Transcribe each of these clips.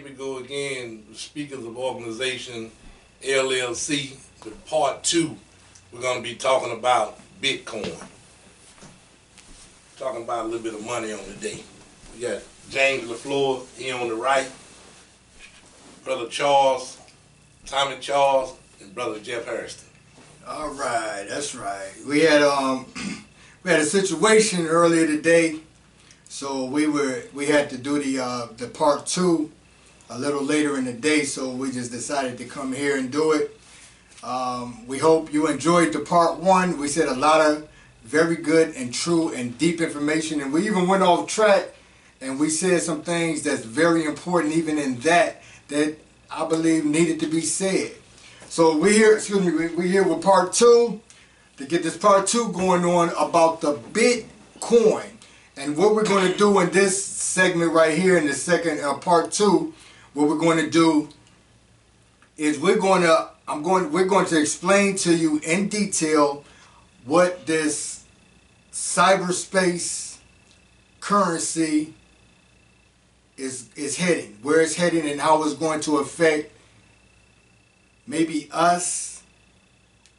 here we go again, Speakers of Organization LLC, with part 2. We're going to be talking about Bitcoin. Talking about a little bit of money on the day. We got James LaFleur here on the right, Brother Charles, Tommy Charles, and Brother Jeff Hairston. All right, that's right. We had a situation earlier today, so we had to do the part 2 a little later in the day, so we just decided to come here and do it. We hope you enjoyed the part 1. We said a lot of very good and true and deep information, and we even went off track and we said some things that's very important even in that I believe needed to be said. So we're here with part 2 to get this part 2 going on about the Bitcoin. And what we're going to do in this segment right here in the second part 2, what we're going to do is we're going to explain to you in detail what this cyberspace currency is heading, where it's heading, and how it's going to affect maybe us,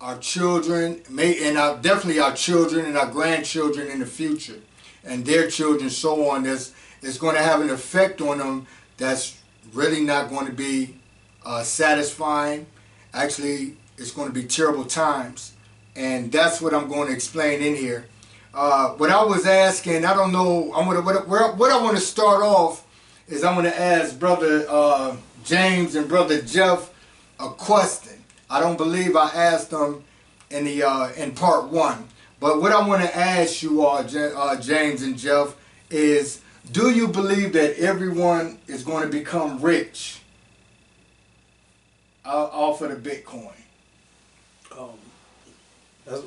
our children, definitely our children and our grandchildren in the future, and their children, so on. It's going to have an effect on them that's really not going to be satisfying. Actually, it's going to be terrible times, and that's what I'm going to explain in here. What I was asking, I don't know. What I want to start off is I'm going to ask Brother James and Brother Jeff a question. I don't believe I asked them in part 1, but what I want to ask you all, James and Jeff, is: do you believe that everyone is going to become rich off of the Bitcoin?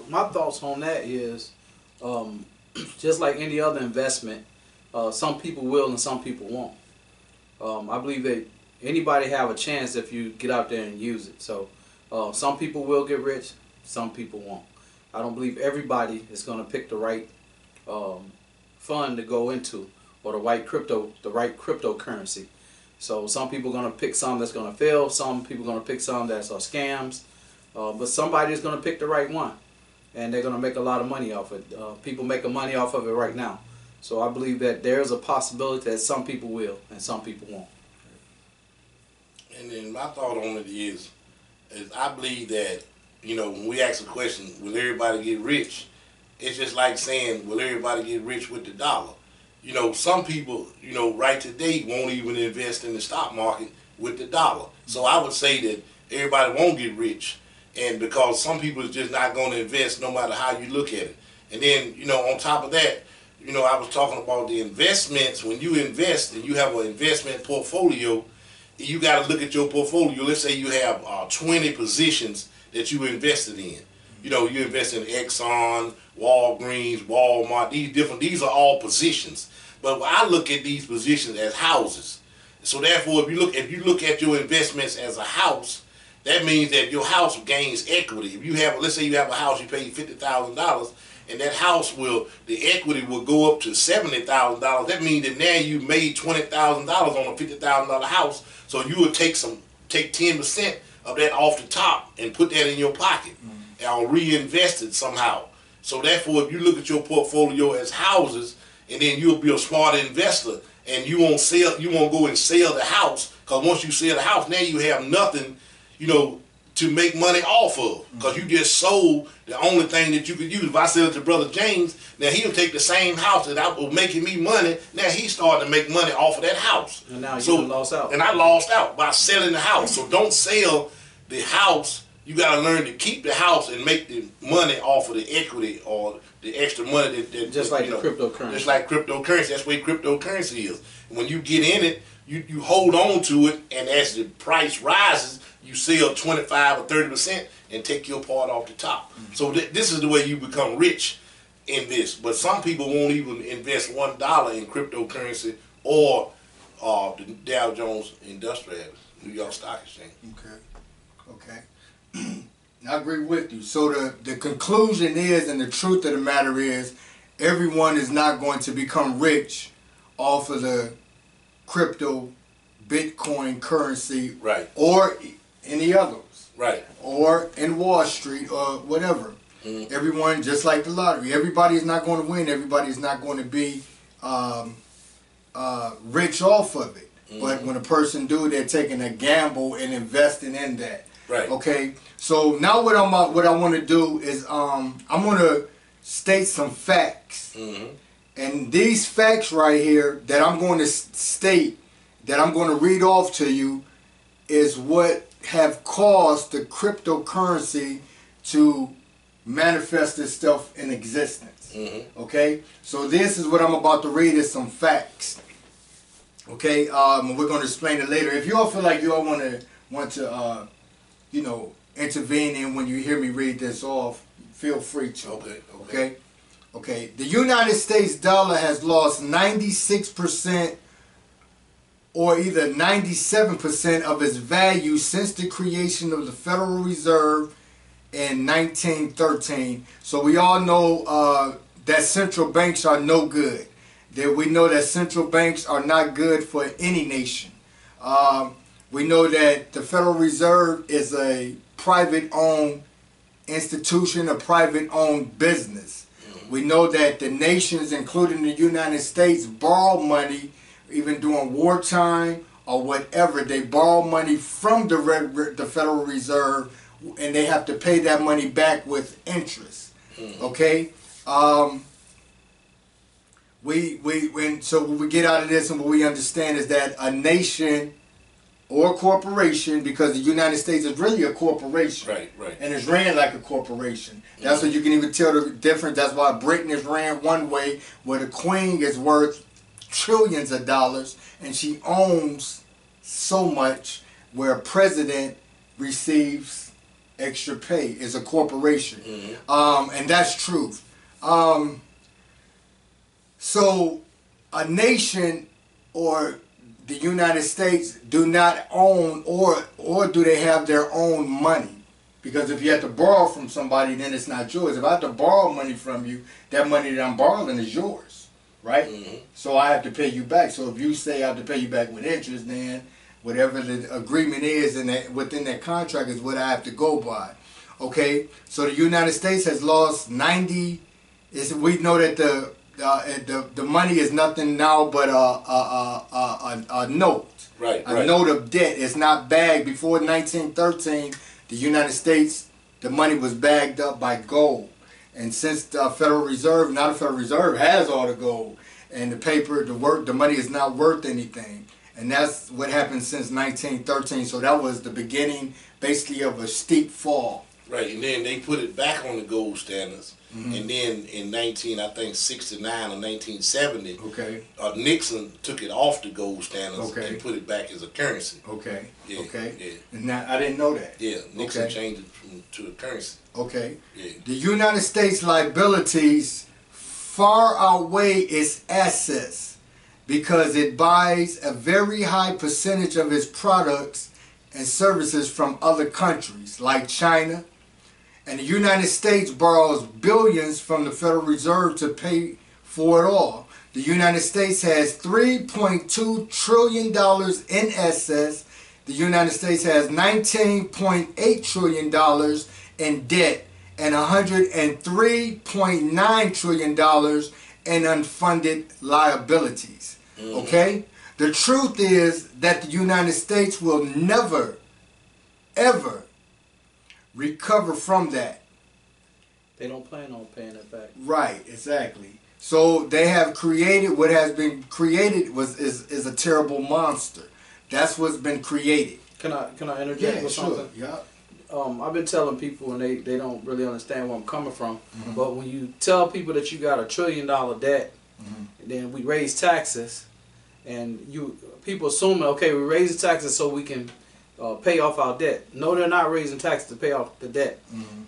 My thoughts on that is, just like any other investment, some people will and some people won't. I believe that anybody have a chance if you get out there and use it. So some people will get rich, some people won't. I don't believe everybody is going to pick the right fund to go into, or the right cryptocurrency. So some people are going to pick some that's going to fail, some people are going to pick some that's scams, but somebody is going to pick the right one, and they're going to make a lot of money off it. People making money off of it right now. So I believe that there's a possibility that some people will and some people won't. And then my thought on it is I believe that, when we ask a question, will everybody get rich? It's just like saying, will everybody get rich with the dollar? Some people, right today won't even invest in the stock market with the dollar. So I would say that everybody won't get rich, and because some people is just not going to invest no matter how you look at it. And then, on top of that, I was talking about the investments. When you invest and you have an investment portfolio, you got to look at your portfolio. Let's say you have 20 positions that you invested in. You invest in Exxon, Walgreens, Walmart. These are all positions. But I look at these positions as houses. So therefore, if you look at your investments as a house, that means that your house gains equity. If you have, let's say you have a house, you pay $50,000, and that house the equity will go up to $70,000. That means that now you made $20,000 on a $50,000 house. So you would take 10% of that off the top and put that in your pocket, or reinvest it somehow. So therefore, if you look at your portfolio as houses, and then you'll be a smart investor, and you won't go and sell the house, because once you sell the house, now you have nothing, to make money off of, because you just sold the only thing that you could use. If I sell it to Brother James, now he'll take the same house that was making me money. Now he's starting to make money off of that house. And now you lost out. And I lost out by selling the house. So don't sell the house. You got to learn to keep the house and make the money off of the equity or the extra money that just like the cryptocurrency. Just like cryptocurrency. That's where cryptocurrency is. And when you get in it, you hold on to it, and as the price rises, you sell 25 or 30% and take your part off the top. So this is the way you become rich in this. But some people won't even invest $1 in cryptocurrency or the Dow Jones Industrial Average, New York Stock Exchange. Okay. I agree with you. So the conclusion is, and the truth of the matter is, everyone is not going to become rich off of the crypto Bitcoin currency, Right. or any others, Right. or in Wall Street or whatever. Everyone, just like the lottery, everybody is not going to win. Everybody is not going to be rich off of it. But when a person do, they're taking a gamble and investing in that. Right. Okay. So now what I want to do is I'm going to state some facts. And these facts right here that I'm going to state, that I'm going to read off to you, is what have caused the cryptocurrency to manifest itself in existence. Okay? So this is what I'm about to read, is some facts. Okay? We're going to explain it later. If you all feel like you all want to you know, intervene in when you hear me read this off, feel free to. Okay? Okay. The United States dollar has lost 96% or either 97% of its value since the creation of the Federal Reserve in 1913. So we all know that central banks are no good. That we know that central banks are not good for any nation. We know that the Federal Reserve is a private-owned institution, a private-owned business. We know that the nations, including the United States, borrow money even during wartime or whatever. They borrow money from the Federal Reserve, and they have to pay that money back with interest. Okay? So what we get out of this and what we understand is that a nation or a corporation, because the United States is really a corporation. Right. And it's ran like a corporation. That's what you can even tell the difference. That's why Britain is ran one way, where the Queen is worth trillions of dollars and she owns so much, where a president receives extra pay. Is a corporation. And that's truth. So a nation or the United States do not own or do they have their own money. Because if you have to borrow from somebody, then it's not yours. If I have to borrow money from you, that money that I'm borrowing is yours, right? So I have to pay you back. So if you say I have to pay you back with interest, then whatever the agreement is within that contract is what I have to go by. Okay? So the United States has lost 90. We know that the money is nothing now but a note. A note of debt. It's not bagged. Before 1913, the United States, the money was bagged up by gold. And since the Federal Reserve, now the Federal Reserve has all the gold, and the money is not worth anything. And that's what happened since 1913. So that was the beginning, basically, of a steep fall. Right, and then they put it back on the gold standards. And then in 1969 or 1970, Nixon took it off the gold standards and put it back as a currency. And now, I didn't know that. Nixon changed it to a currency. The United States liabilities far outweigh its assets because it buys a very high percentage of its products and services from other countries like China. And the United States borrows billions from the Federal Reserve to pay for it all. The United States has $3.2 trillion in assets. The United States has $19.8 trillion in debt and $103.9 trillion in unfunded liabilities. Okay? The truth is that the United States will never, ever recover from that. They don't plan on paying it back. Right, exactly. So they have created, what has been created is a terrible monster. That's what's been created. Can I interject with something? Yeah. I've been telling people, and they don't really understand where I'm coming from. But when you tell people that you got $1 trillion debt, and then we raise taxes, and people assuming, okay, we raise the taxes so we can pay off our debt. No, they're not raising taxes to pay off the debt.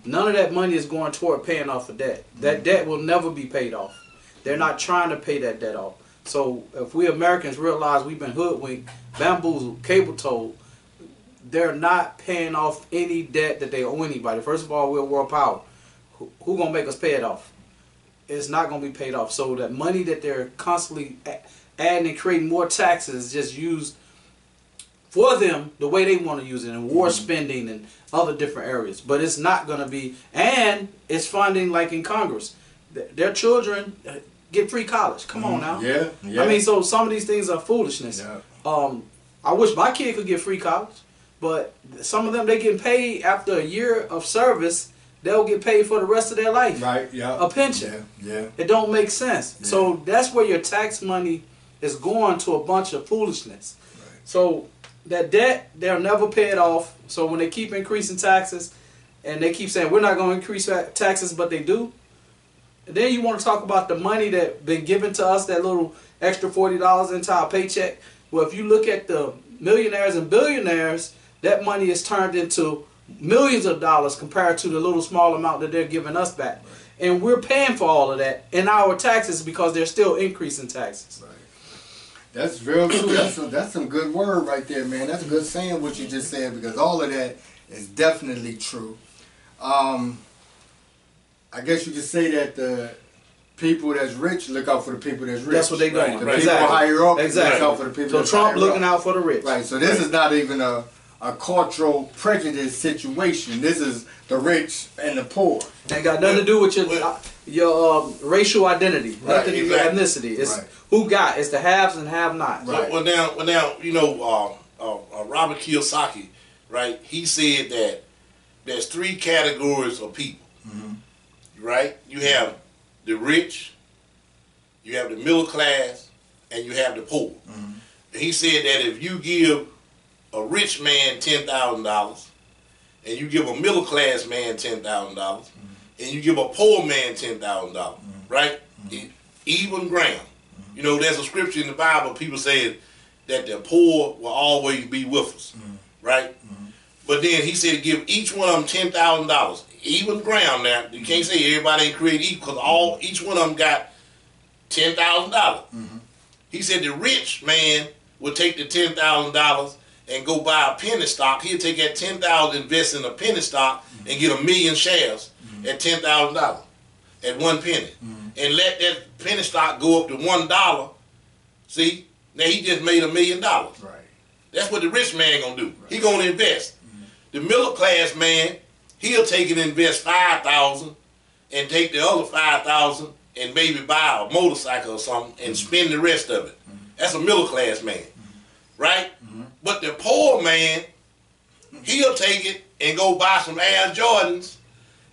None of that money is going toward paying off the debt. That debt will never be paid off. They're not trying to pay that debt off. So if we Americans realize we've been hoodwinked, bamboozled, cable told, they're not paying off any debt that they owe anybody. First of all, we're a world power. Who gonna make us pay it off? It's not gonna be paid off. So that money that they're constantly adding and creating more taxes is just used for them the way they want to use it in war spending and other different areas. But it's not going to be, and it's funding like in Congress. Their children get free college. Come on now. Yeah, yeah. I mean, so some of these things are foolishness. Yeah. I wish my kid could get free college, but some of them, they get paid after a year of service. They'll get paid for the rest of their life. Right, yeah. A pension. Yeah. It don't make sense. Yeah. So that's where your tax money is going to a bunch of foolishness. Right. So that debt, they'll never pay it off. So when they keep increasing taxes, and they keep saying we're not going to increase taxes, but they do. And then you want to talk about the money that been given to us, that little extra $40 into our paycheck. Well, if you look at the millionaires and billionaires, that money is turned into millions of dollars compared to the little small amount that they're giving us back. Right. And we're paying for all of that in our taxes because they're still increasing taxes. Right. That's real true. That's some good word right there, man. That's a good saying what you just said, because all of that is definitely true. I guess you could say that the people that's rich look out for the people that's rich. That's what they're doing. The Right. people higher up Exactly. look out for the people So that's Trump higher looking up. out for the rich. Right. So this is not even a cultural prejudice situation. This is the rich and the poor. Ain't got nothing to do with your racial identity, Right, nothing to do with ethnicity. It's Right. who got. It's the haves and have-nots. Right. Well, now, you know, Robert Kiyosaki, right? He said that there's 3 categories of people, right? You have the rich, you have the middle class, and you have the poor. He said that if you give a rich man $10,000, and you give a middle class man $10,000, and you give a poor man $10,000, right? Even ground. You know, there's a scripture in the Bible, people say that the poor will always be with us, right? But then he said give each one of them $10,000, even ground. Now, you can't say everybody ain't created equal, because each one of them got $10,000. He said the rich man will take the $10,000 and go buy a penny stock. He'll take that $10,000, invest in a penny stock, and get 1,000,000 shares at $10,000 at 1 penny, and let that penny stock go up to $1. See, now he just made $1 million. Right. That's what the rich man gonna do. He gonna invest. The middle class man, he'll take and invest $5,000, and take the other $5,000 and maybe buy a motorcycle or something and spend the rest of it. That's a middle class man, right? But the poor man, he'll take it and go buy some Air Jordans,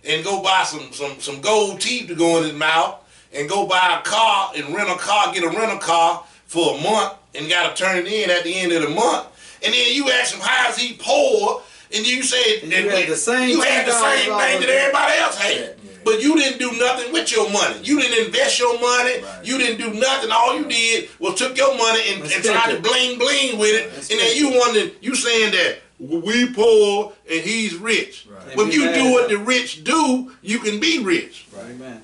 and go buy some gold teeth to go in his mouth, and go buy a car and rent a car, get a rental car for a month, and got to turn it in at the end of the month. And then you ask him, how is he poor? And you say You had the same thing that everybody else had. Yeah. But you didn't do nothing with your money. You didn't invest your money. Right. You didn't do nothing. All you did was took your money and tried to bling with it. And then you saying that we poor and he's rich. Right. When you do what the rich do, you can be rich. Right. Amen.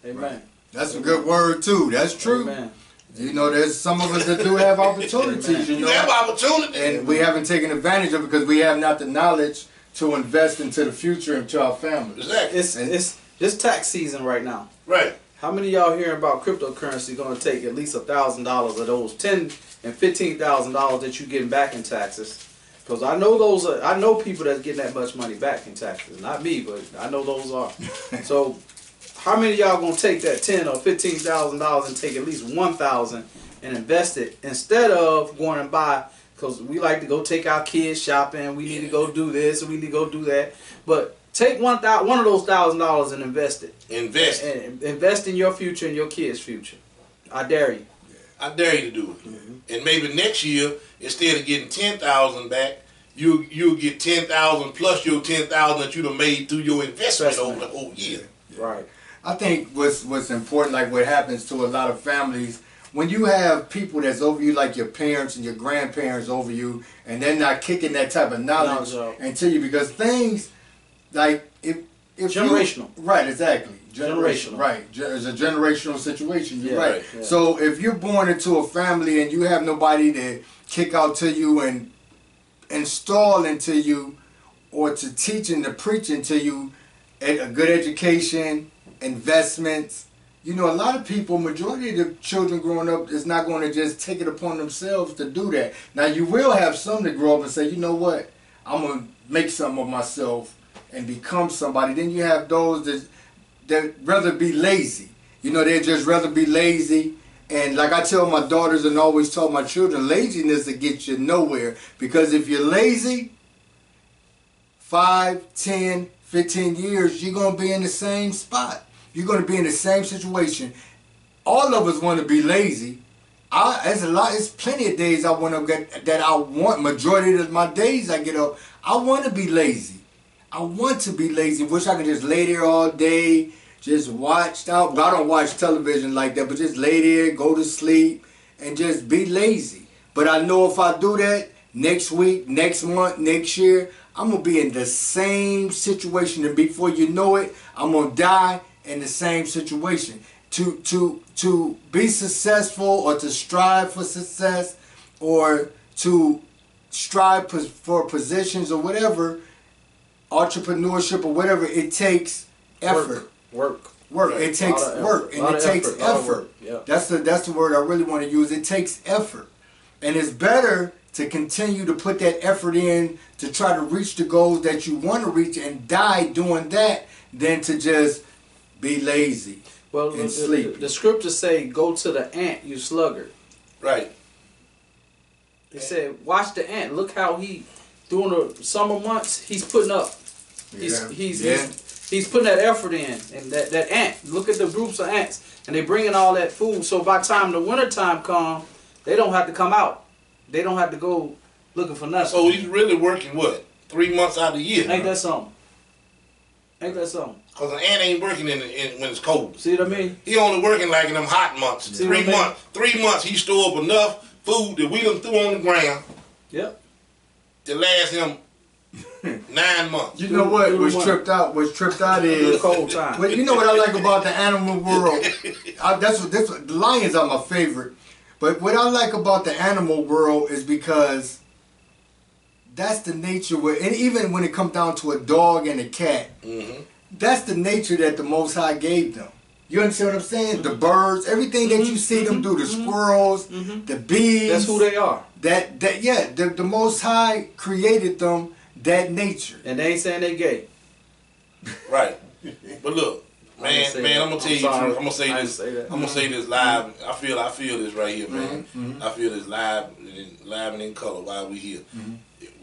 Amen. Right. That's a good word too. That's true. Amen. You know, there's some of us that do have opportunities. You You know, have opportunity. and we haven't taken advantage of it because we have not the knowledge to invest into the future and to our families. Exactly. It's tax season right now. Right. How many of y'all hearing about cryptocurrency going to take at least $1,000 of those $10,000 and $15,000 that you getting back in taxes? Because I know people that's getting that much money back in taxes. Not me, but I know those are. So, how many of y'all gonna take that $10,000 or $15,000 and take at least $1,000 and invest it instead of going and buy? Because we like to go take our kids shopping. We need to go do this. We need to go do that. But take one of those $1,000 and invest it. Invest. And invest in your future and your kids' future. I dare you. I dare you to do it. And maybe next year, instead of getting 10,000 back, you'll get 10,000 plus your 10,000 that you'd have made through your investment over the whole year. Right. I think what's important, like what happens to a lot of families, when you have people that's over you, like your parents and your grandparents over you, and they're not kicking that type of knowledge into you, because things like if generational. Right, exactly. Generational. Right. It's a generational situation. You're Yeah, right. yeah. So if you're born into a family and you have nobody to kick out to you and install into you, or to teach and to preach into you a good education, investments, you know, a lot of people, majority of the children growing up is not going to just take it upon themselves to do that. Now, you will have some that grow up and say, you know what, I'm going to make something of myself and become somebody. Then you have those that rather be lazy. You know, they'd just rather be lazy. And like I tell my daughters and always tell my children, laziness will get you nowhere. Because if you're lazy, 5, 10, 15 years, you're going to be in the same spot. You're going to be in the same situation. All of us want to be lazy. It's plenty of days I want to get that I want. Majority of my days I get up, I want to be lazy. I want to be lazy. Wish I could just lay there all day, just watch out. I don't watch television like that, but just lay there, go to sleep, and just be lazy. But I know if I do that, next week, next month, next year, I'm going to be in the same situation. And before you know it, I'm going to die in the same situation. To be successful or to strive for success or to strive for positions or whatever, entrepreneurship or whatever, it takes effort. Work. It takes work, and it takes effort. Yeah. That's the word I really want to use. It takes effort, and it's better to continue to put that effort in to try to reach the goals that you want to reach and die doing that than to just be lazy and sleep. The scriptures say, "Go to the ant, you sluggard." Right. They said, "Watch the ant. Look how he during the summer months he's putting up. He's putting that effort in, and that ant. Look at the groups of ants, and they bringing all that food. So by the time the winter time comes, they don't have to come out. They don't have to go looking for nothing. So he's really working what? 3 months out of the year. Ain't that something? Ain't that something? Because an ant ain't working when it's cold. See what I mean? He only working like in them hot months. See 3 what I mean? months. 3 months he store up enough food that we done threw on the ground Yep. to last him 9 months. You know what was tripped out is cold time. But you know what I like about the animal world? The lions are my favorite. But what I like about the animal world is because that's the nature and even when it comes down to a dog and a cat, that's the nature that the Most High gave them. You understand what I'm saying? The birds, everything that you see them do, the squirrels, the bees. That's who they are. The Most High created them that nature. And they ain't saying they gay. Right. But look, man, I'm gonna tell you the truth. I'm gonna say this live. I feel this right here, man. I feel this live and in color while we here.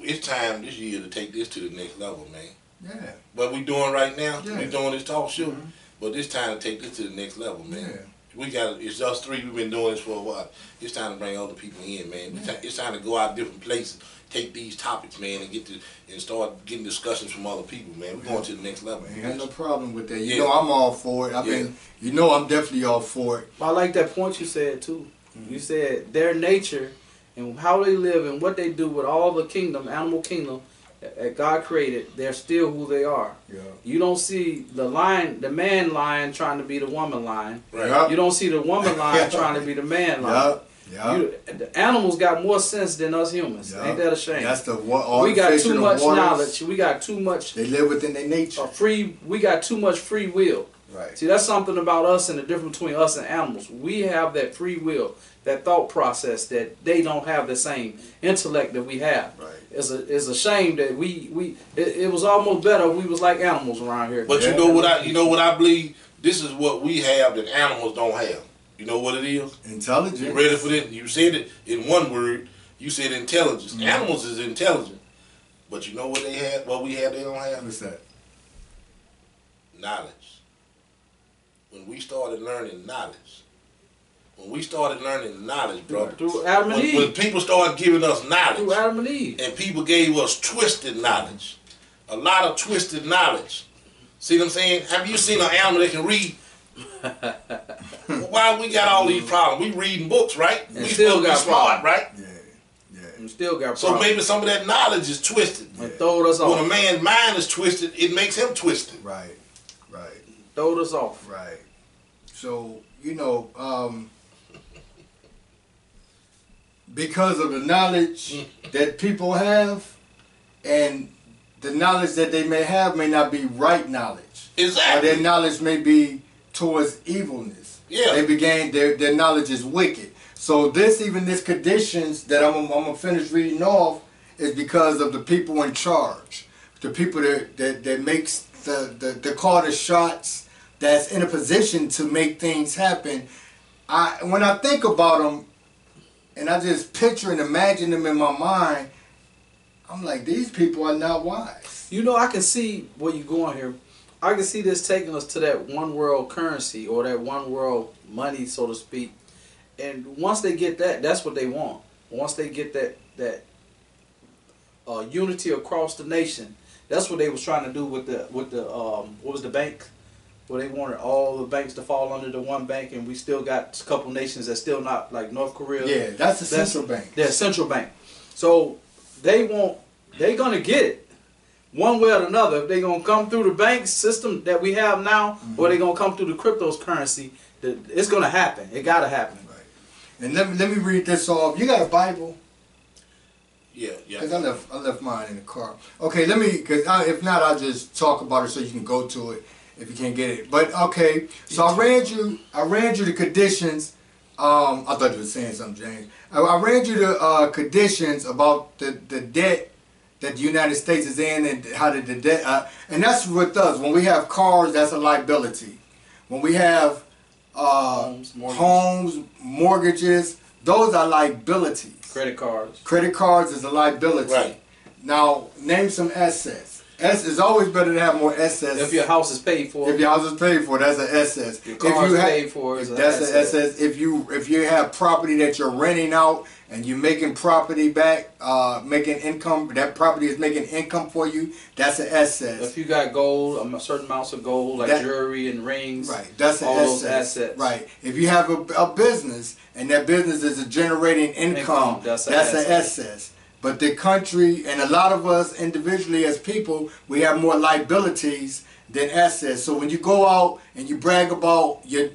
It's time this year to take this to the next level, man. Yeah. What we doing right now, Yeah. we doing this talk show, but it's time to take this to the next level, man. Yeah. It's us three, we've been doing this for a while. It's time to bring other people in, man. It's time to go out different places, take these topics, man, and start getting discussions from other people, man. We're going to the next level. I ain't got no problem with that. You know I'm all for it. I mean, you know I'm definitely all for it. I like that point you said too. You said their nature and how they live and what they do with all the animal kingdom that God created, they're still who they are. Yeah. You don't see the man lion trying to be the woman lion. Right. Yep. You don't see the woman lion trying to be the man lion. The animals got more sense than us humans. Ain't that a shame? That's we got too much knowledge. We got too much. They live within their nature. We got too much free will. Right. See, that's something about us and the difference between us and animals. We have that free will, that thought process that they don't have the same intellect that we have. Right. It's a shame that it was almost better if we was like animals around here. But you know what I believe? This is what we have that animals don't have. You know what it is? Intelligence. You ready for this? You said it in one word. You said intelligence. Animals is intelligent. But you know what they have? What we have they don't have? What's that? Knowledge. When we started learning knowledge, brother. Through Adam and Eve. When people started giving us knowledge. Through Adam and Eve. And people gave us twisted knowledge. A lot of twisted knowledge. See what I'm saying? Have you seen an animal that can read? Why we got all these problems? We reading books, right? And we still got smart, right? Yeah. And still got problems. So maybe some of that knowledge is twisted. And throwed us off. When a man's mind is twisted, it makes him twisted. Right. Throwed us off. Right. So, because of the knowledge that people have, and the knowledge that they may have may not be right knowledge. Exactly. Or their knowledge may be towards evilness. Yeah. They began their knowledge is wicked. So this conditions that I'm gonna finish reading off is because of the people in charge, the people that makes the call the shots, that's in a position to make things happen. When I think about them, and I just picture and imagine them in my mind, I'm like, these people are not wise. You know, I can see where you're going here. I can see this taking us to that one world currency or that one world money, so to speak. And once they get that, that's what they want. Once they get that unity across the nation, that's what they was trying to do with the what was the bank? Where they wanted all the banks to fall under the one bank, and we still got a couple nations that's still not, like North Korea. Yeah, that's the central bank. Yeah, central bank. So they're gonna get it one way or another. If they're gonna come through the bank system that we have now, or they're gonna come through the cryptocurrency, it's gonna happen. It gotta happen. Right. And let me read this off. You got a Bible? Yeah. Because I left mine in the car. Okay, because if not, I'll just talk about it so you can go to it if you can't get it. But okay, so I read you the conditions. I thought you were saying something, James. I read you the conditions about the debt that the United States is in, and how the debt, and that's with us. When we have cars, that's a liability. When we have homes, mortgages, those are liabilities. Credit cards. Credit cards is a liability. Right. Now, name some assets. It's always better to have more assets. If your house is paid for. If your house is paid for, that's an asset. Your car is paid for, that's an asset. If you have property that you're renting out and you're making property back, making income, that property is making income for you, that's an asset. If you got gold, certain amounts of gold, like jewelry and rings, right, that's all an those assets. Right. If you have a business and that business is generating income, that's an asset. But the country and a lot of us individually as people, we have more liabilities than assets. So when you go out and you brag about your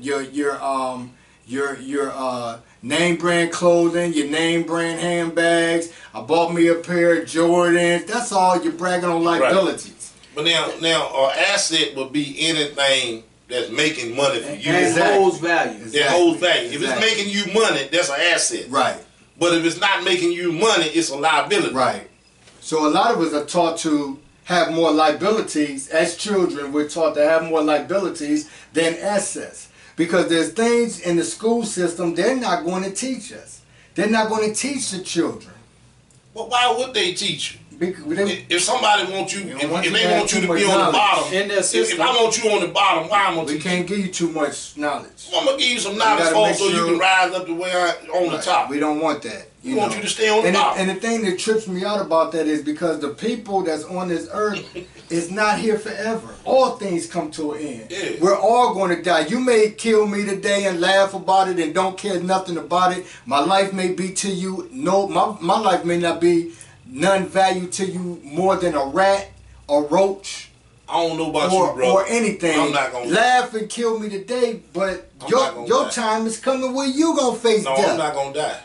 name brand clothing, your name brand handbags, I bought me a pair of Jordans, that's all you're bragging on liabilities. Right. But now an asset would be anything that's making money for you. And it holds value. It holds value. If it's making you money, that's an asset. Right. But if it's not making you money, it's a liability. Right. So a lot of us are taught to have more liabilities. As children, we're taught to have more liabilities than assets. Because there's things in the school system they're not going to teach us. They're not going to teach the children. Well, why would they teach you? If somebody wants you, if they want you to be on the bottom, in their system, if I want you on the bottom, why am I we can't give you too much knowledge. Well, I'm gonna give you some knowledge so you can rise up to where on the top. We don't want that. We want you to stay on the bottom. And the thing that trips me out about that is because the people that's on this earth is not here forever. All things come to an end. Yeah. We're all going to die. You may kill me today and laugh about it and don't care nothing about it. My life may be to you. No, my life may not be none value to you more than a rat or roach. I don't know about you, bro. Or anything. I'm not gonna laugh and kill me today, but your time is coming where you gonna face death. No, I'm not gonna die.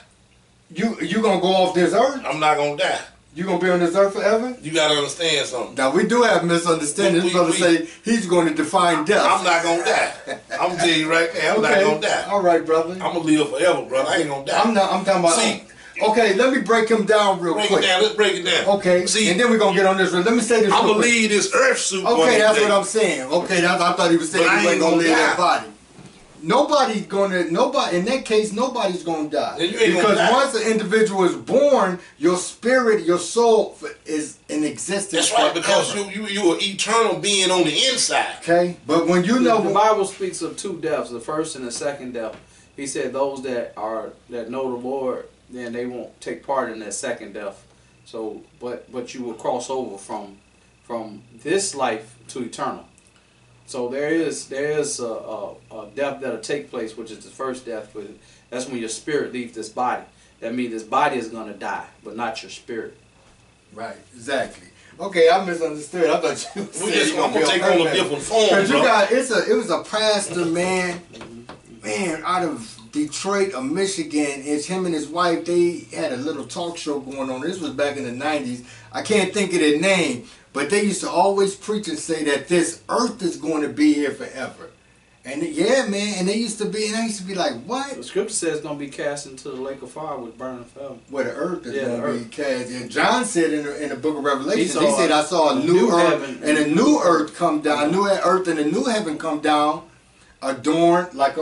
You gonna go off this earth? I'm not gonna die. You gonna be on this earth forever? You gotta understand something. Now we do have misunderstandings. He's gonna say he's going to define death. I'm not gonna die. I'm gonna tell you right now, I'm not gonna die. All right, brother. I'm gonna live forever, brother. I ain't gonna die. I'm talking about. See, okay, let me break him down real quick. Let's break it down. Okay, see, and then we're gonna get on this. Let me say this. I'm gonna leave this earth suit. Okay, that's what I'm saying. Okay, I thought he was saying he wasn't gonna leave that body. Nobody's in that case, nobody's gonna die. Because once an individual is born, your spirit, your soul is in existence. That's right, because you are eternal being on the inside. Okay, but when you know the Bible speaks of two deaths, the first and the second death. He said those that know the Lord, then they won't take part in that second death. So, but you will cross over from this life to eternal. So there is a death that'll take place, which is the first death. But that's when your spirit leaves this body. That means this body is going to die, but not your spirit. Right, exactly. Okay, I misunderstood. I thought you said I'm gonna take on a different form, because bro. it was a pastor man out of Detroit or Michigan. It's him and his wife. They had a little talk show going on. This was back in the 90s. I can't think of their name. But they used to always preach and say that this earth is going to be here forever. And yeah, man, and they used to be, and I used to be like, what? The scripture says it's going to be cast into the lake of fire with burning forever. Where the earth is Yeah, going to earth. be cast. And John said in the book of Revelation, he saw said, I saw a new earth heaven and a new earth come down, a new earth and a new heaven come down, adorned like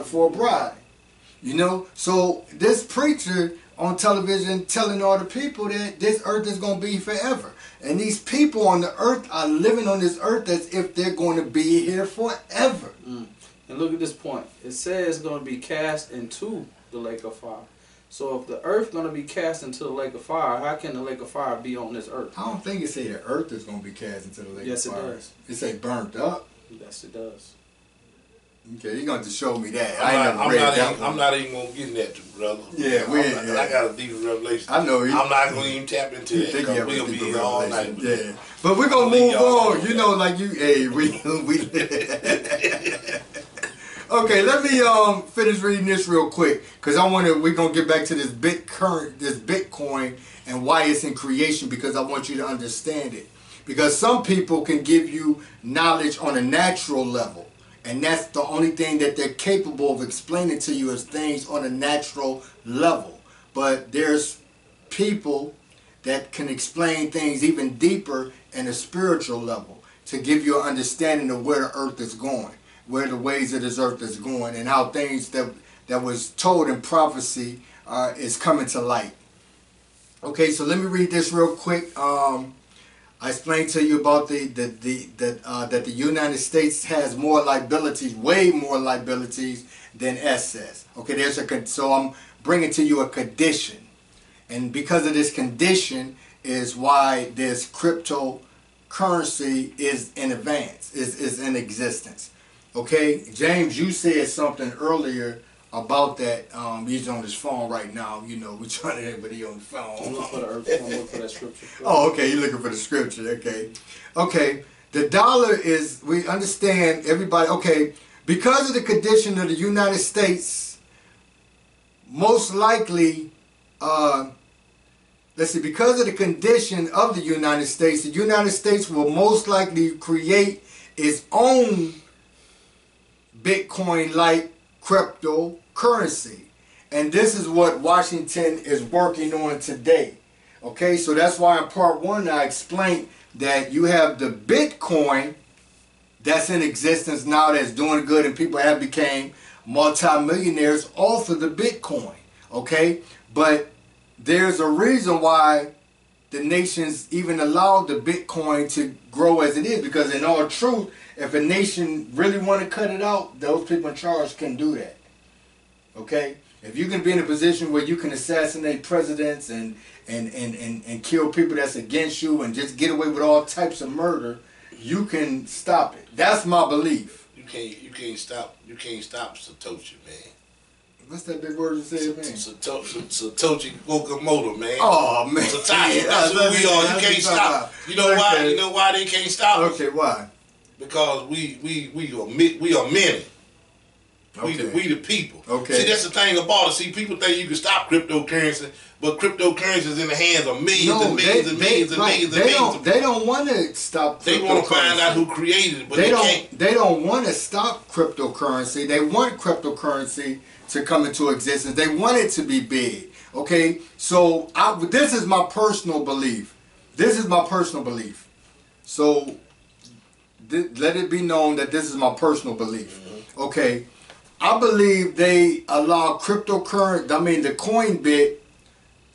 for a bride. You know? So this preacher on television telling all the people that this earth is going to be forever. And these people on the earth are living on this earth as if they're going to be here forever. And look at this point. It says it's going to be cast into the lake of fire. So if the earth going to be cast into the lake of fire, how can the lake of fire be on this earth? I don't think it say the earth is going to be cast into the lake Yes, of it fire. does. It say burnt up. Yes, it does. Okay, you're going to show me that. I'm not even going to get in that, brother. Yeah, I got a deeper revelation. I know you. I'm not going to even tap into that think you because have a we'll be deeper here all night. revelation. Yeah. But we're going to move on. You know, like you, hey, we okay, let me finish reading this real quick because we're going to get back to this Bitcoin and why it's in creation, because I want you to understand it. Because some people can give you knowledge on a natural level, and that's the only thing that they're capable of explaining to you is things on a natural level. But there's people that can explain things even deeper in a spiritual level to give you an understanding of where the earth is going, where the ways of this earth is going, and how things that was told in prophecy is coming to light. Okay, so let me read this real quick. I explained to you about that the United States has more liabilities, way more liabilities than assets. Okay, so I'm bringing to you a condition, and because of this condition is why this cryptocurrency is in advance, is in existence. Okay, James, you said something earlier about that. He's on his phone right now. You know, we're trying to have everybody on the phone. I'm looking for that scripture. Oh, okay, you're looking for the scripture. Okay. The dollar is, we understand everybody. Okay, because of the condition of the United States, most likely, because of the condition of the United States will most likely create its own Bitcoin-like cryptocurrency. And this is what Washington is working on today. Okay, so that's why in part one I explained that you have the Bitcoin that's in existence now that's doing good, and people have became multimillionaires off of the Bitcoin. Okay, but there's a reason why the nations even allowed the Bitcoin to grow as it is, because in all truth, if a nation really want to cut it out, those people in charge can do that. Okay, if you can be in a position where you can assassinate presidents and kill people that's against you and just get away with all types of murder, you can stop it. That's my belief. You can't stop Satoshi, man. What's that big word you said, man? Satoshi Nakamoto, man. Oh man, Satoshi, that's who we are. You can't stop. You know why? You know why they can't stop us? Okay, why? Because we are many. Okay. We the people. Okay. See, that's the thing about it. See, people think you can stop cryptocurrency, but cryptocurrency is in the hands of millions and millions and millions and millions and millions. They don't want to stop. They want to find out who created it, but they can't. They don't want to stop cryptocurrency. They want cryptocurrency to come into existence. They want it to be big. Okay, so this is my personal belief. So let it be known that this is my personal belief. Okay, I believe they allow cryptocurrency, the Coinbit,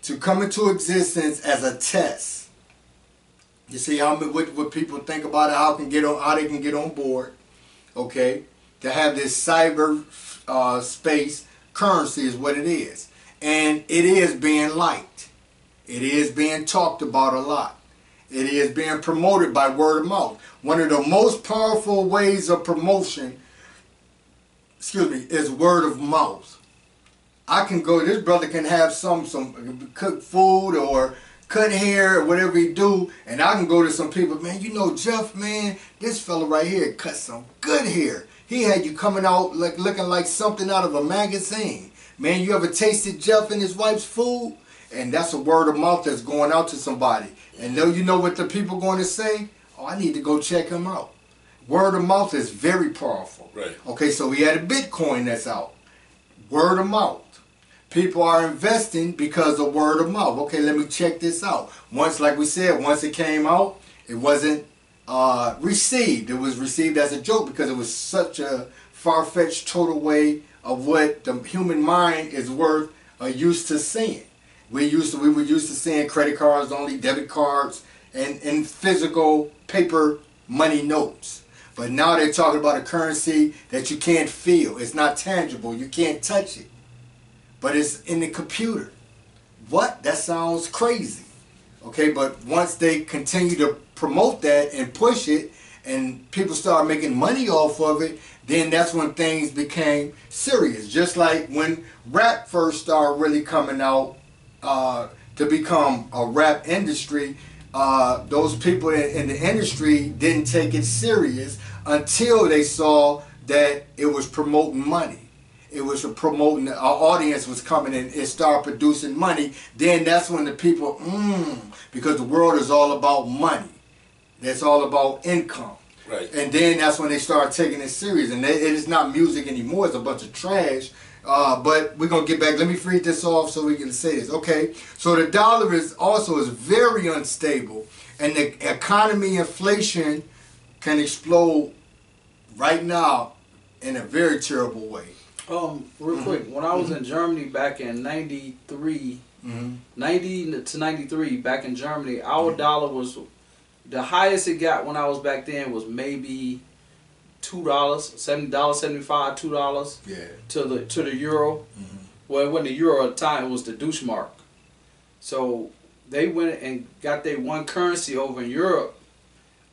to come into existence as a test. You see what people think about it, how they can get on board. Okay, to have this cyber space currency is what it is, and it is being liked. It is being talked about a lot. It is being promoted by word of mouth. One of the most powerful ways of promotion, is word of mouth. I can go, this brother can have some cook food or cut hair or whatever he do, and I can go to some people, man, you know Jeff, man, this fella right here cut some good hair. He had you coming out looking like something out of a magazine. Man, you ever tasted Jeff and his wife's food? And that's a word of mouth that's going out to somebody. And though you know what the people going to say? Oh, I need to go check him out. word of mouth is very powerful. Right. Okay, so we had a Bitcoin that's out. Word of mouth. People are investing because of word of mouth. Okay, let me check this out. Once, like we said, once it came out, it wasn't received. It was received as a joke because it was such a far-fetched total way of what the human mind is worth or used to seeing. We were used to seeing credit cards only, debit cards, and physical paper money notes. But now they're talking about a currency that you can't feel. It's not tangible. You can't touch it. But it's in the computer. What? That sounds crazy. Okay, but once they continue to promote that and push it, and people start making money off of it, then that's when things became serious. Just like when rap first started really coming out to become a rap industry, those people in the industry didn't take it serious until they saw that it was promoting money. It was promoting, our audience was coming in and started producing money. Then that's when the people, because the world is all about money. It's all about income. Right. And then that's when they start taking it serious. And it is not music anymore. It's a bunch of trash. But we're going to get back. Let me read this off so we can say this. Okay. So the dollar is very unstable. And the economy, inflation can explode right now in a very terrible way. Real quick, when I was in Germany back in 93, 90 to 93, back in Germany, our dollar was, the highest it got when I was back then was maybe $2, $70, $75, $2 to the euro. Well, it wasn't the euro at the time, it was the Deutschmark. So they went and got their one currency over in Europe.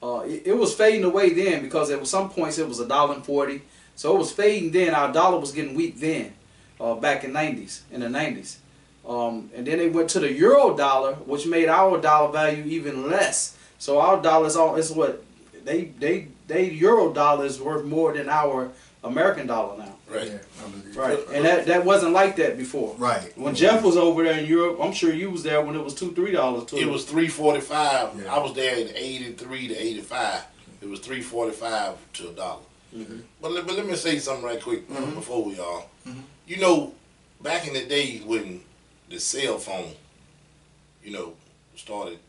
It was fading away then because at some points it was $1.40. So it was fading then. Our dollar was getting weak then, back in the 90s. And then they went to the euro dollar, which made our dollar value even less. So our dollar is what they euro dollar is worth more than our American dollar now. Right. Yeah, Right. And that wasn't like that before. Right. When Jeff was over there in Europe, I'm sure you was there when it was $2-3 too. It was $3.45. Yeah. I was there in '83 to '85. It was $3.45 to $1. But let me say something right quick before we all. You know, back in the day when the cell phone, started,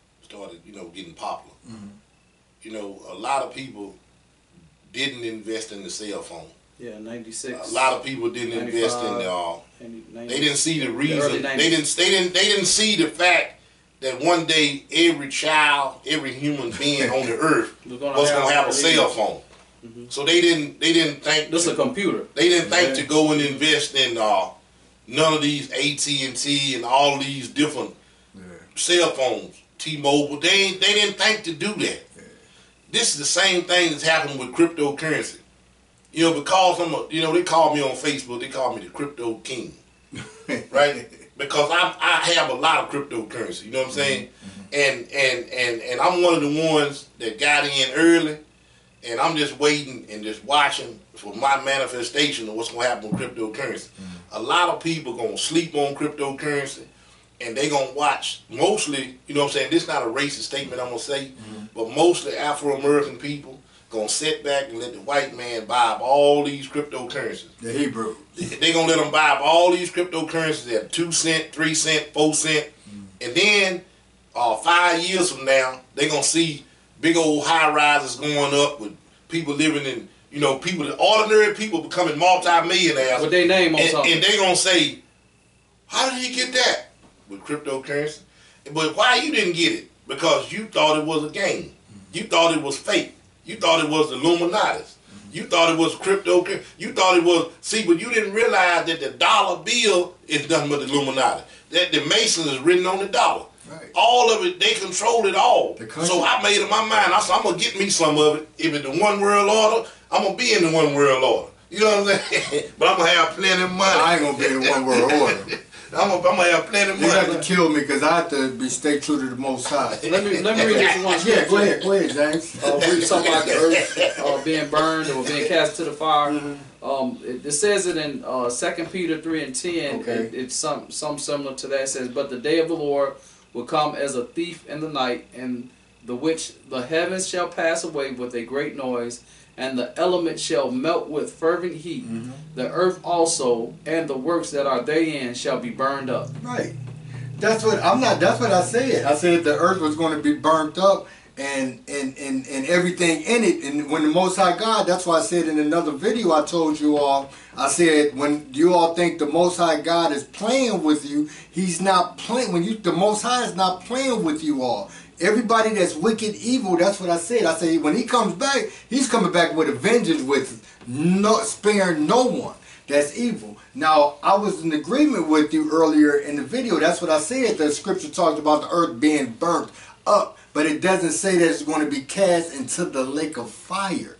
getting popular. You know, a lot of people didn't invest in the cell phone. Yeah, 96. A lot of people didn't invest in the. They didn't see the reason. The They didn't see the fact that one day every child, every human being on the earth was gonna have a cell phone. So they didn't think. This is a computer. They didn't think to go and invest in none of these AT&T and all these different cell phones, T-Mobile. They didn't think to do that. This is the same thing that's happening with cryptocurrency. You know, because they call me on Facebook. They call me the crypto king, right? Because I have a lot of cryptocurrency. You know what I'm saying? And I'm one of the ones that got in early. And I'm just waiting and just watching for my manifestation of what's going to happen with cryptocurrency. A lot of people going to sleep on cryptocurrency, and they going to watch mostly, you know what I'm saying, this is not a racist statement I'm going to say, but mostly Afro-American people going to sit back and let the white man buy up all these cryptocurrencies. The Hebrew. They going to let them buy up all these cryptocurrencies at 2 cents, 3 cents, 4 cents, and then 5 years from now, they going to see big old high rises going up with people living in, ordinary people becoming multi-millionaires. With their name on something. And they gonna say, how did he get that? With cryptocurrency. But why you didn't get it? Because you thought it was a game. You thought it was fake. You thought it was the Illuminati. You thought it was cryptocurrency. You thought it was, but you didn't realize that the dollar bill is nothing but the Illuminati. That the Masons is written on the dollar. Right. All of it, they control it all. So I made up my mind. I said, I'm going to get me some of it. If it's the one world order, I'm going to be in the one world order. You know what I'm saying? But I'm going to have plenty of money. I ain't going to be in the one world order. I'm going to have plenty of money. You have to kill me because I have to stay true to the Most High. Let me read this one. Yeah, go ahead, James. Read something about the earth being burned or being cast to the fire. It says it in 2 Peter 3:10. Okay. It's some similar to that. It says, but the day of the Lord will come as a thief in the night, and the which the heavens shall pass away with a great noise, and the elements shall melt with fervent heat. The earth also and the works that are therein shall be burned up. Right. That's what I said. I said the earth was going to be burnt up and everything in it. And when the Most High God, that's why I said in another video I told you all, I said when you all think the Most High God is playing with you, he's not playing. The Most High is not playing with you all. Everybody that's wicked, evil, that's what I said. I said when he comes back, he's coming back with a vengeance, with sparing no one that's evil. Now, I was in agreement with you earlier in the video. That's what I said. The scripture talked about the earth being burnt up, but it doesn't say that it's going to be cast into the lake of fire.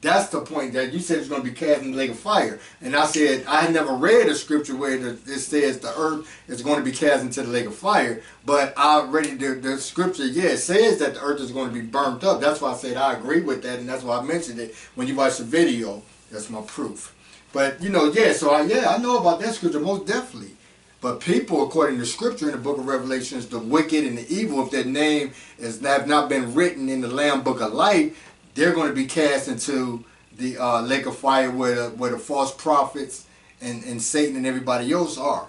That's the point, that you said it's going to be cast in the lake of fire. And I said I had never read a scripture where it says the earth is going to be cast into the lake of fire. But I read the scripture, it says that the earth is going to be burnt up. That's why I said I agree with that, and that's why I mentioned it. When you watch the video, that's my proof. But, so I know about that scripture, most definitely. But people, according to scripture in the book of Revelations, the wicked and the evil, if their name have not been written in the Lamb book of life, they're going to be cast into the lake of fire where the false prophets and Satan and everybody else are.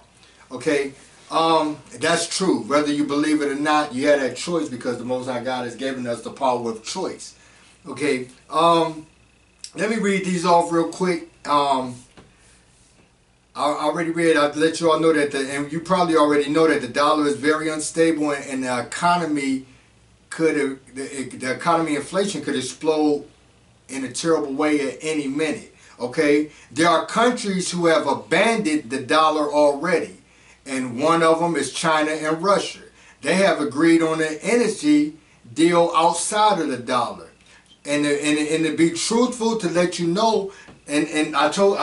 Okay? That's true. Whether you believe it or not, you have that choice because the Most High God has given us the power of choice. Okay? Let me read these off real quick. I already read. I'll let you all know that, and you probably already know that the dollar is very unstable, and the economy the economy inflation could explode in a terrible way at any minute. Okay, there are countries who have abandoned the dollar already, and one of them is China and Russia. They have agreed on an energy deal outside of the dollar, and to be truthful, to let you know. And I told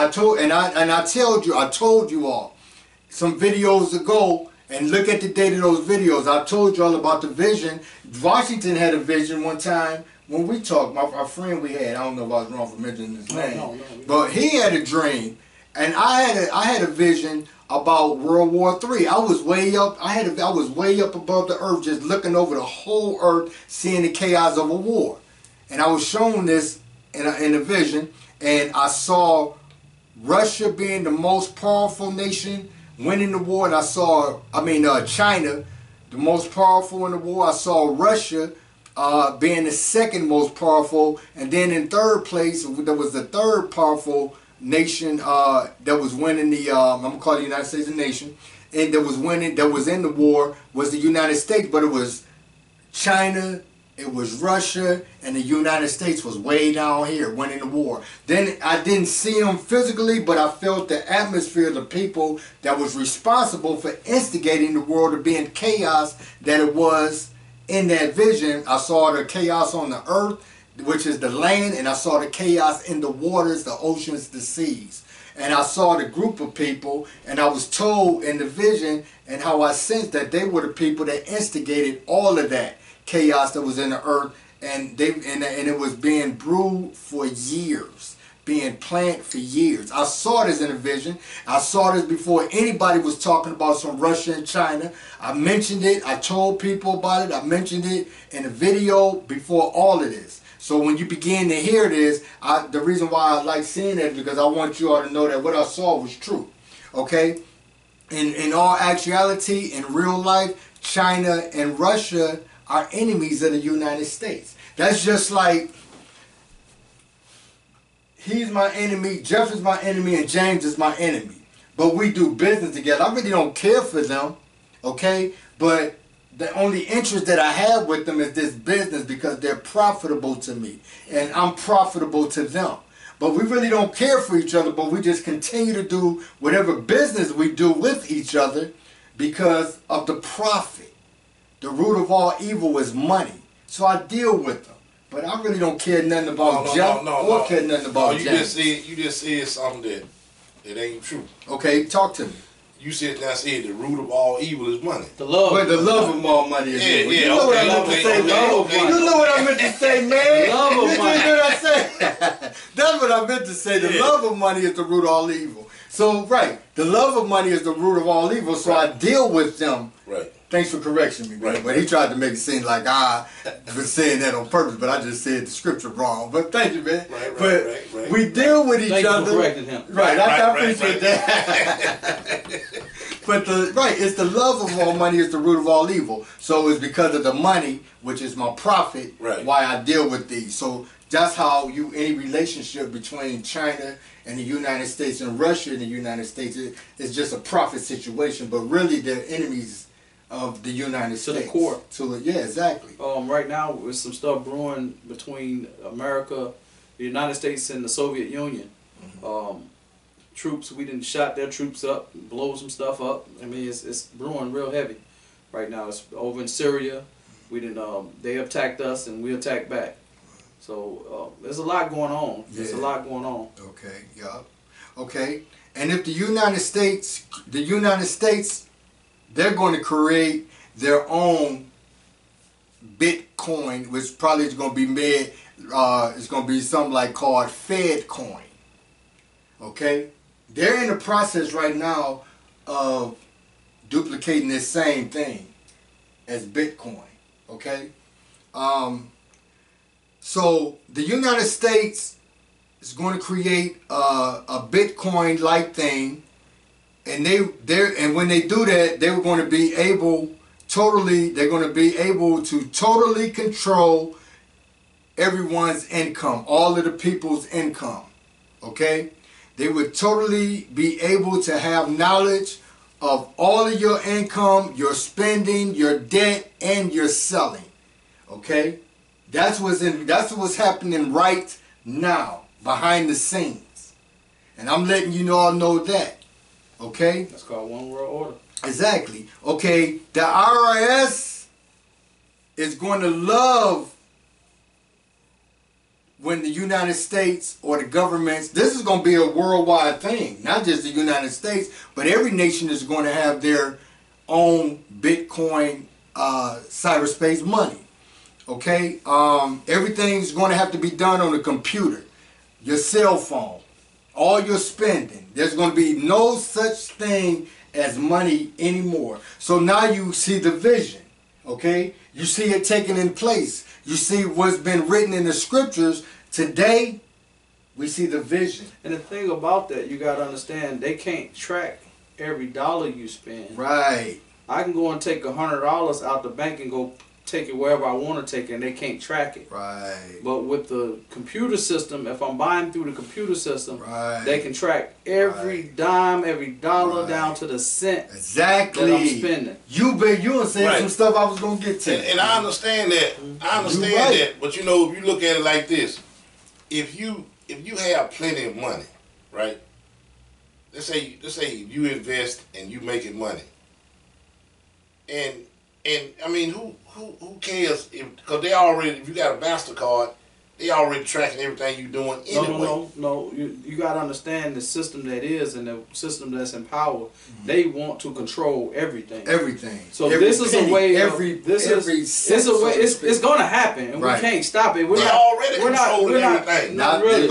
you all some videos ago, and look at the date of those videos. I told you all about the vision. Washington had a vision one time when we talked. Our friend we had, I don't know if I was wrong for mentioning his name, No. but he had a dream, and I had a vision about World War III. I was way up. I was way up above the earth, just looking over the whole earth, seeing the chaos of a war, and I was shown this in a vision. And I saw Russia being the most powerful nation, winning the war. And I saw, China, the most powerful in the war. I saw Russia being the second most powerful. And then in third place, there was the third powerful nation that was winning the, I'm going to call the United States a nation. And that was in the war, was the United States. But it was China, it was Russia, and the United States was way down here winning the war. Then I didn't see them physically, but I felt the atmosphere of the people that was responsible for instigating the world to be in chaos that it was in that vision. I saw the chaos on the earth, which is the land, and I saw the chaos in the waters, the oceans, the seas. And I saw the group of people, and I was told in the vision and how I sensed that they were the people that instigated all of that chaos that was in the earth, and it was being brewed for years, being planted for years. I saw this in a vision. I saw this before anybody was talking about some Russia and China. I mentioned it. I told people about it. I mentioned it in a video before all of this. So when you begin to hear this, the reason why I like seeing it is because I want you all to know that what I saw was true. Okay? In all actuality, in real life, China and Russia are enemies of the United States. That's just like, he's my enemy, Jeff is my enemy, and James is my enemy. But we do business together. I really don't care for them, okay? But the only interest that I have with them is this business because they're profitable to me. And I'm profitable to them. But we really don't care for each other, but we just continue to do whatever business we do with each other because of the profit. The root of all evil is money. So I deal with them. But I really don't care nothing about Jeff or care nothing about James. You just said something that ain't true. Okay, talk to me. You said the root of all evil is money. The love. But the love of all money is evil. You know what I meant to say, man. You know what I meant to say, man. Love of money. You know what I said? That's what I meant to say. The love of money is the root of all evil. So, right, the love of money is the root of all evil, so I deal with them. Right. Thanks for correcting me, man. Right. But he tried to make it seem like I was saying that on purpose, but I just said the scripture wrong. But thank you, man. Right. We deal with each Thank you for other. correcting him. Right, I Right, appreciate that. But it's the love of all money is the root of all evil. So it's because of the money, which is my profit, Right. why I deal with these. So that's how any relationship between China and the United States and Russia and the United States is just a profit situation. But really, they're enemies of the United To the States. core. Yeah, exactly. Right now, there's some stuff brewing between America, the United States, and the Soviet Union. Troops, we didn't shot their troops up, blow some stuff up. I mean, it's brewing real heavy right now. It's over in Syria. We didn't. They attacked us, and we attacked back. So there's a lot going on. There's a Yeah. lot going on. Okay, yeah. Okay. And if the United States, they're going to create their own Bitcoin, which probably is going to be made, it's going to be something like called Fed coin. Okay? They're in the process right now of duplicating this same thing as Bitcoin. Okay? So the United States is going to create a Bitcoin-like thing, and when they do that, they're going to be able to totally control everyone's income, all of the people's income. Okay? They would totally be able to have knowledge of all of your income, your spending, your debt, and your selling. Okay? That's what's happening right now, behind the scenes. And I'm letting you all know that. Okay? That's called one world order. Exactly. Okay, the IRS is going to love when the United States or the governments, this is going to be a worldwide thing, not just the United States, but every nation is going to have their own Bitcoin cyberspace money. Okay, everything's going to have to be done on the computer, your cell phone, all your spending. There's going to be no such thing as money anymore. So now you see the vision, okay? You see it taking in place. You see what's been written in the scriptures. Today, we see the vision. And the thing about that, you got to understand, they can't track every dollar you spend. Right. I can go and take $100 out the bank and go take it wherever I want to take it, and they can't track it. Right. But with the computer system, if I'm buying through the computer system, Right. they can track every dime, every dollar, Right. down to the cent Exactly. that I'm spending. You were saying Right. some stuff I was going to get to. And I understand that. I understand You're right. that. But you know, if you look at it like this, if you have plenty of money, right? Let's say you invest and you making money. And I mean, who cares? Because they already, if you got a MasterCard, they already tracking everything you're doing anyway. No. You got to understand the system that is and the system that's in power. They want to control everything. Everything. So Every this is penny, a way. It's It's going to happen, and Right. we can't stop it. They're already controlling everything. Not really.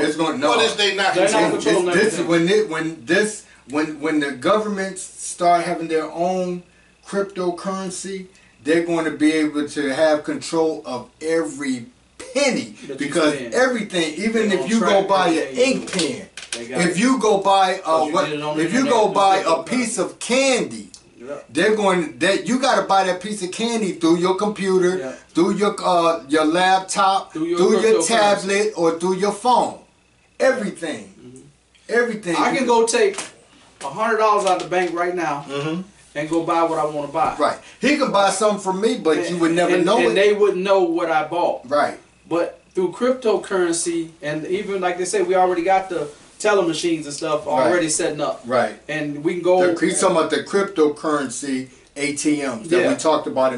It's going no. What is they not They're not controlling? controlling When the governments start having their own cryptocurrency, they're going to be able to have control of every penny, That you because spend. everything, even They if gonna you go track buy an everything you ink do. pen, They got if it. you go buy you did it on the if you internet, go you buy still a got piece it. of candy, Yeah. you got to buy that piece of candy through your computer, Yeah. through your laptop, Through your through your cryptocurrency. tablet, or through your phone. Everything. Everything. I can go take $100 out the bank right now and go buy what I want to buy. Right. He can buy something from me, but you would never know and it. they wouldn't know what I bought. Right. But through cryptocurrency, and even like they say, we already got the teller machines and stuff already setting up. Right. And we can go. He's talking about the cryptocurrency ATMs that Yeah. we talked about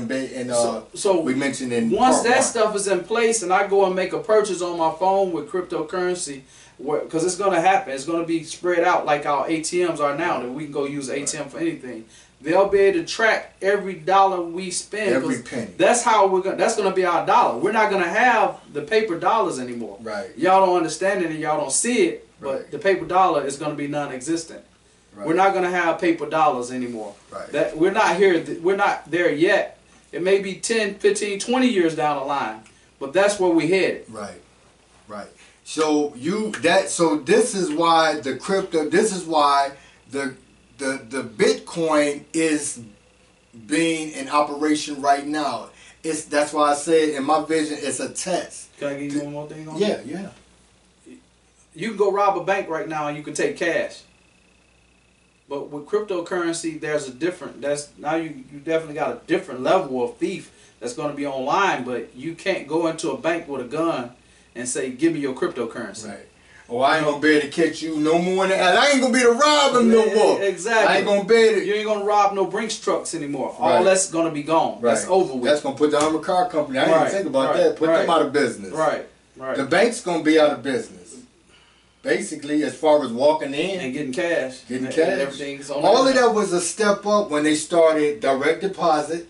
So we mentioned in once part that one. stuff is in place, and I go and make a purchase on my phone with cryptocurrency, because it's going to happen. It's going to be spread out like our ATMs are now, that we can go use ATM for anything. They'll be able to track every dollar we spend. Every 'cause penny. That's how that's going to be our dollar. We're not going to have the paper dollars anymore. Right. Y'all don't understand it and y'all don't see it, but Right. the paper dollar is going to be non-existent. Right. We're not going to have paper dollars anymore. Right. That we're not here. We're not there yet. It may be 10, 15, 20 years down the line, but that's where we headed. Right. Right. So this is why the crypto. This is why the Bitcoin is being in operation right now. That's why I said in my vision it's a test. Can I give you one more thing on Yeah, that? yeah. You can go rob a bank right now and you can take cash. But with cryptocurrency, there's a different. Now you definitely got a different level of thief that's going to be online. But you can't go into a bank with a gun and say, "Give me your cryptocurrency." Right. Oh, I ain't gonna be able to catch you no more. I ain't gonna be able to rob him no more. Exactly. I ain't gonna be able to. You ain't gonna rob no Brinks trucks anymore. All Right. that's gonna be gone. Right. That's over with. That's gonna put the Hummer Car Company. I didn't even think about that. Put them out of business. Right. Right. The bank's gonna be out of business. Basically, as far as walking in And getting cash. getting And cash, everything's on all there. of that was a step up when they started direct deposit.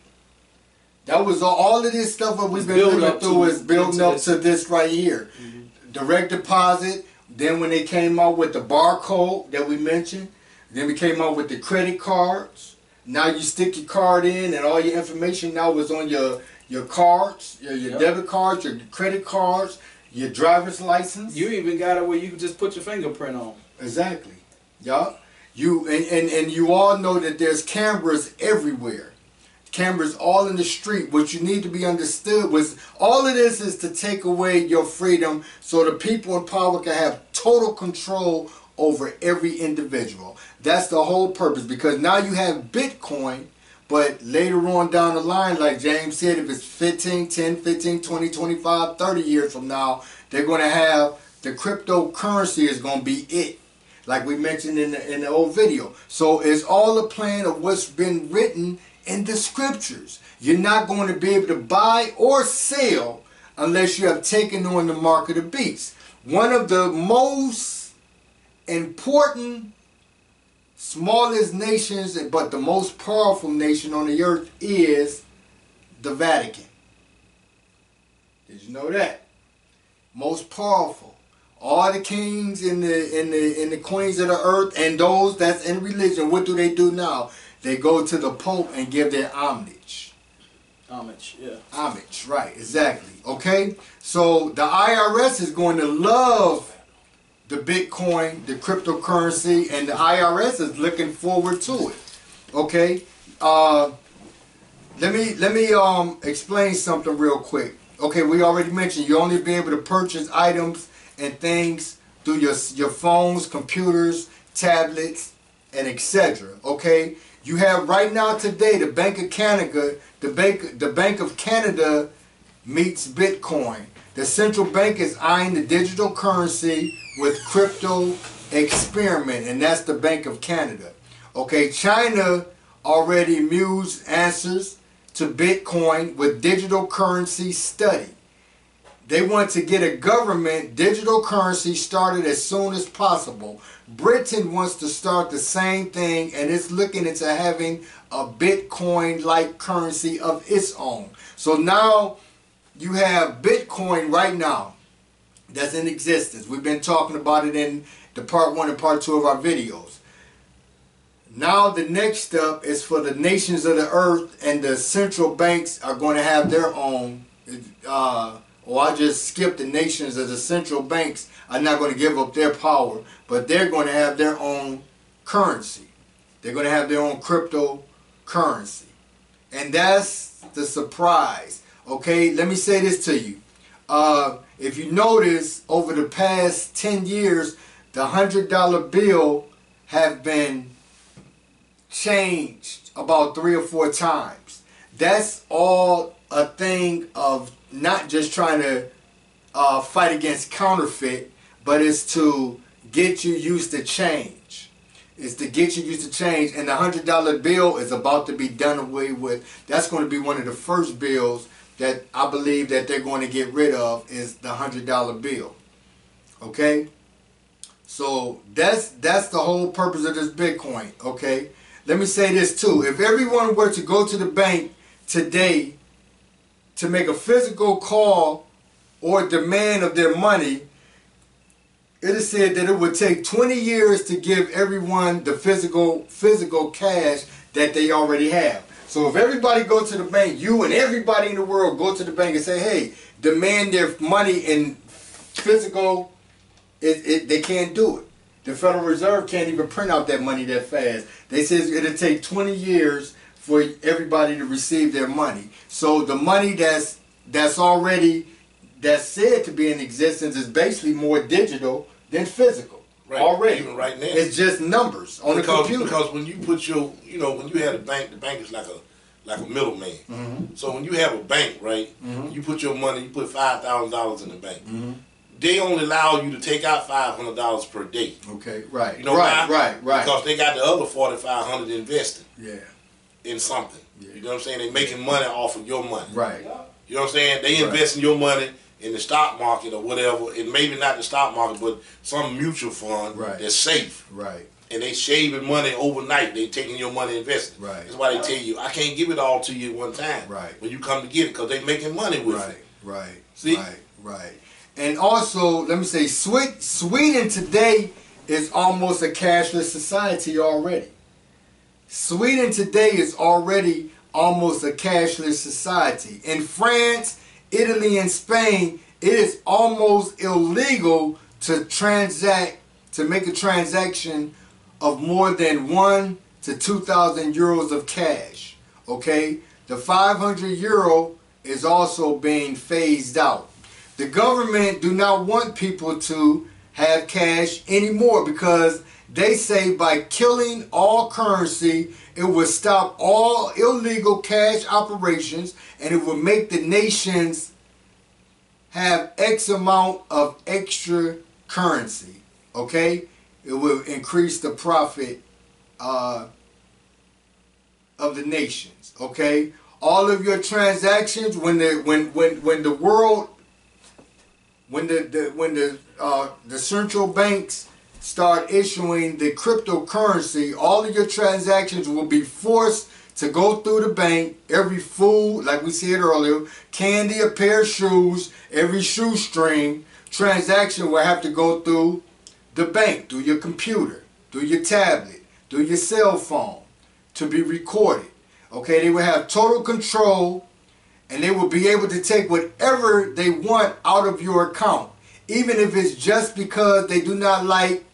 That was all of this stuff that we've been build living up through to- is building into up this. to this right here. Direct deposit. Then when they came out with the barcode that we mentioned, then we came out with the credit cards. Now you stick your card in and all your information now is on your cards, your Yep. debit cards, your credit cards, your driver's license. You even got it where you can just put your fingerprint on. Exactly. Yeah. You and you all know that there's cameras everywhere. Cameras all in the street. What you need to be understood was all of this is to take away your freedom so the people in power can have total control over every individual. That's the whole purpose, because now you have Bitcoin, but later on down the line, like James said, if it's 10, 15, 20, 25, 30 years from now, they're going to have the cryptocurrency is going to be it. Like we mentioned in the old video. So it's all a plan of what's been written in the scriptures. You're not going to be able to buy or sell unless you have taken on the mark of the beast. One of the most important, smallest nations, but the most powerful nation on the earth is the Vatican. Did you know that? Most powerful. All the kings and the queens of the earth and those that's in religion, what do now? They go to the Pope and give their homage. Homage, yeah. Homage, right, exactly. Okay? So the IRS is going to love the Bitcoin, the cryptocurrency, and the IRS is looking forward to it. Okay? Let me explain something real quick. Okay, we already mentioned you only be able to purchase items and things through your phones, computers, tablets, and etc. Okay? You have right now today the Bank of Canada, the Bank of Canada meets Bitcoin. The central bank is eyeing the digital currency with crypto experiment, and that's the Bank of Canada. Okay, China already mused answers to Bitcoin with digital currency study. They want to get a government digital currency started as soon as possible. Britain wants to start the same thing, and it's looking into having a Bitcoin-like currency of its own. So now you have Bitcoin right now that's in existence. We've been talking about it in the part 1 and part 2 of our videos. Now the next step is for the nations of the earth, and the central banks are going to have their own. I just skipped the nations of the central banks. Are not going to give up their power, but they're going to have their own currency. They're going to have their own cryptocurrency. And that's the surprise. Okay, let me say this to you. If you notice, over the past 10 years, the $100 bill have been changed about 3 or 4 times. That's all a thing of not just trying to fight against counterfeit, but it's to get you used to change. It's to get you used to change, and the $100 bill is about to be done away with. That's going to be one of the first bills that I believe that they're going to get rid of, is the $100 bill. Okay? So that's the whole purpose of this Bitcoin. Okay? Let me say this too. If everyone were to go to the bank today to make a physical call or demand of their money, it is said that it would take 20 years to give everyone the physical cash that they already have. So if everybody go to the bank, you and everybody in the world go to the bank and say, hey, demand their money in physical, they can't do it. The Federal Reserve can't even print out that money that fast. They say it'll take 20 years for everybody to receive their money. So the money that's said to be in existence is basically more digital than physical. Right. Already. Even right now. It's just numbers on the computer. Because when you put your, when you have a bank, the bank is like a middleman. Mm-hmm. So when you have a bank, right, Mm-hmm. you put your money, you put $5,000 in the bank. Mm-hmm. They only allow you to take out $500 per day. Okay, right. You know why? Right. Because they got the other $4,500 invested Yeah. in something. Yeah. You know what I'm saying? They're making money off of your money. Right. You know what I'm saying? They invest in your money in the stock market or whatever, and maybe not the stock market, but some mutual fund that's safe. Right. And they shaving money overnight. They taking your money invested. Right. That's why they tell you, I can't give it all to you at one time. Right. When you come to get it, because they making money with it. Right. See? Right. And also, let me say, Sweden today is almost a cashless society already. Sweden today is already almost a cashless society. In France, Italy, and Spain, it is almost illegal to make a transaction of more than 1,000 to 2,000 euros of cash. Okay? The 500 euro is also being phased out. The government do not want people to have cash anymore because they say by killing all currency, it will stop all illegal cash operations and it will make the nations have X amount of extra currency. Okay? It will increase the profit of the nations. Okay? All of your transactions, when the central banks start issuing the cryptocurrency, all of your transactions will be forced to go through the bank. Every food, like we said earlier, candy, a pair of shoes, every shoestring transaction will have to go through the bank, through your computer, through your tablet, through your cell phone, to be recorded. Okay, they will have total control, and they will be able to take whatever they want out of your account, even if it's just because they do not like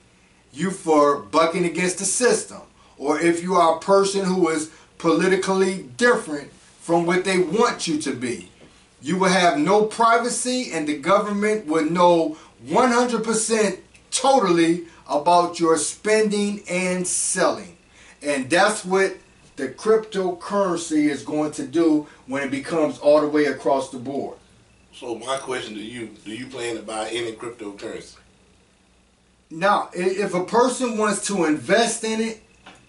you for bucking against the system, or if you are a person who is politically different from what they want you to be. You will have no privacy, and the government will know 100% totally about your spending and selling. And that's what the cryptocurrency is going to do when it becomes all the way across the board. So my question to you, do you plan to buy any cryptocurrency? Now, if a person wants to invest in it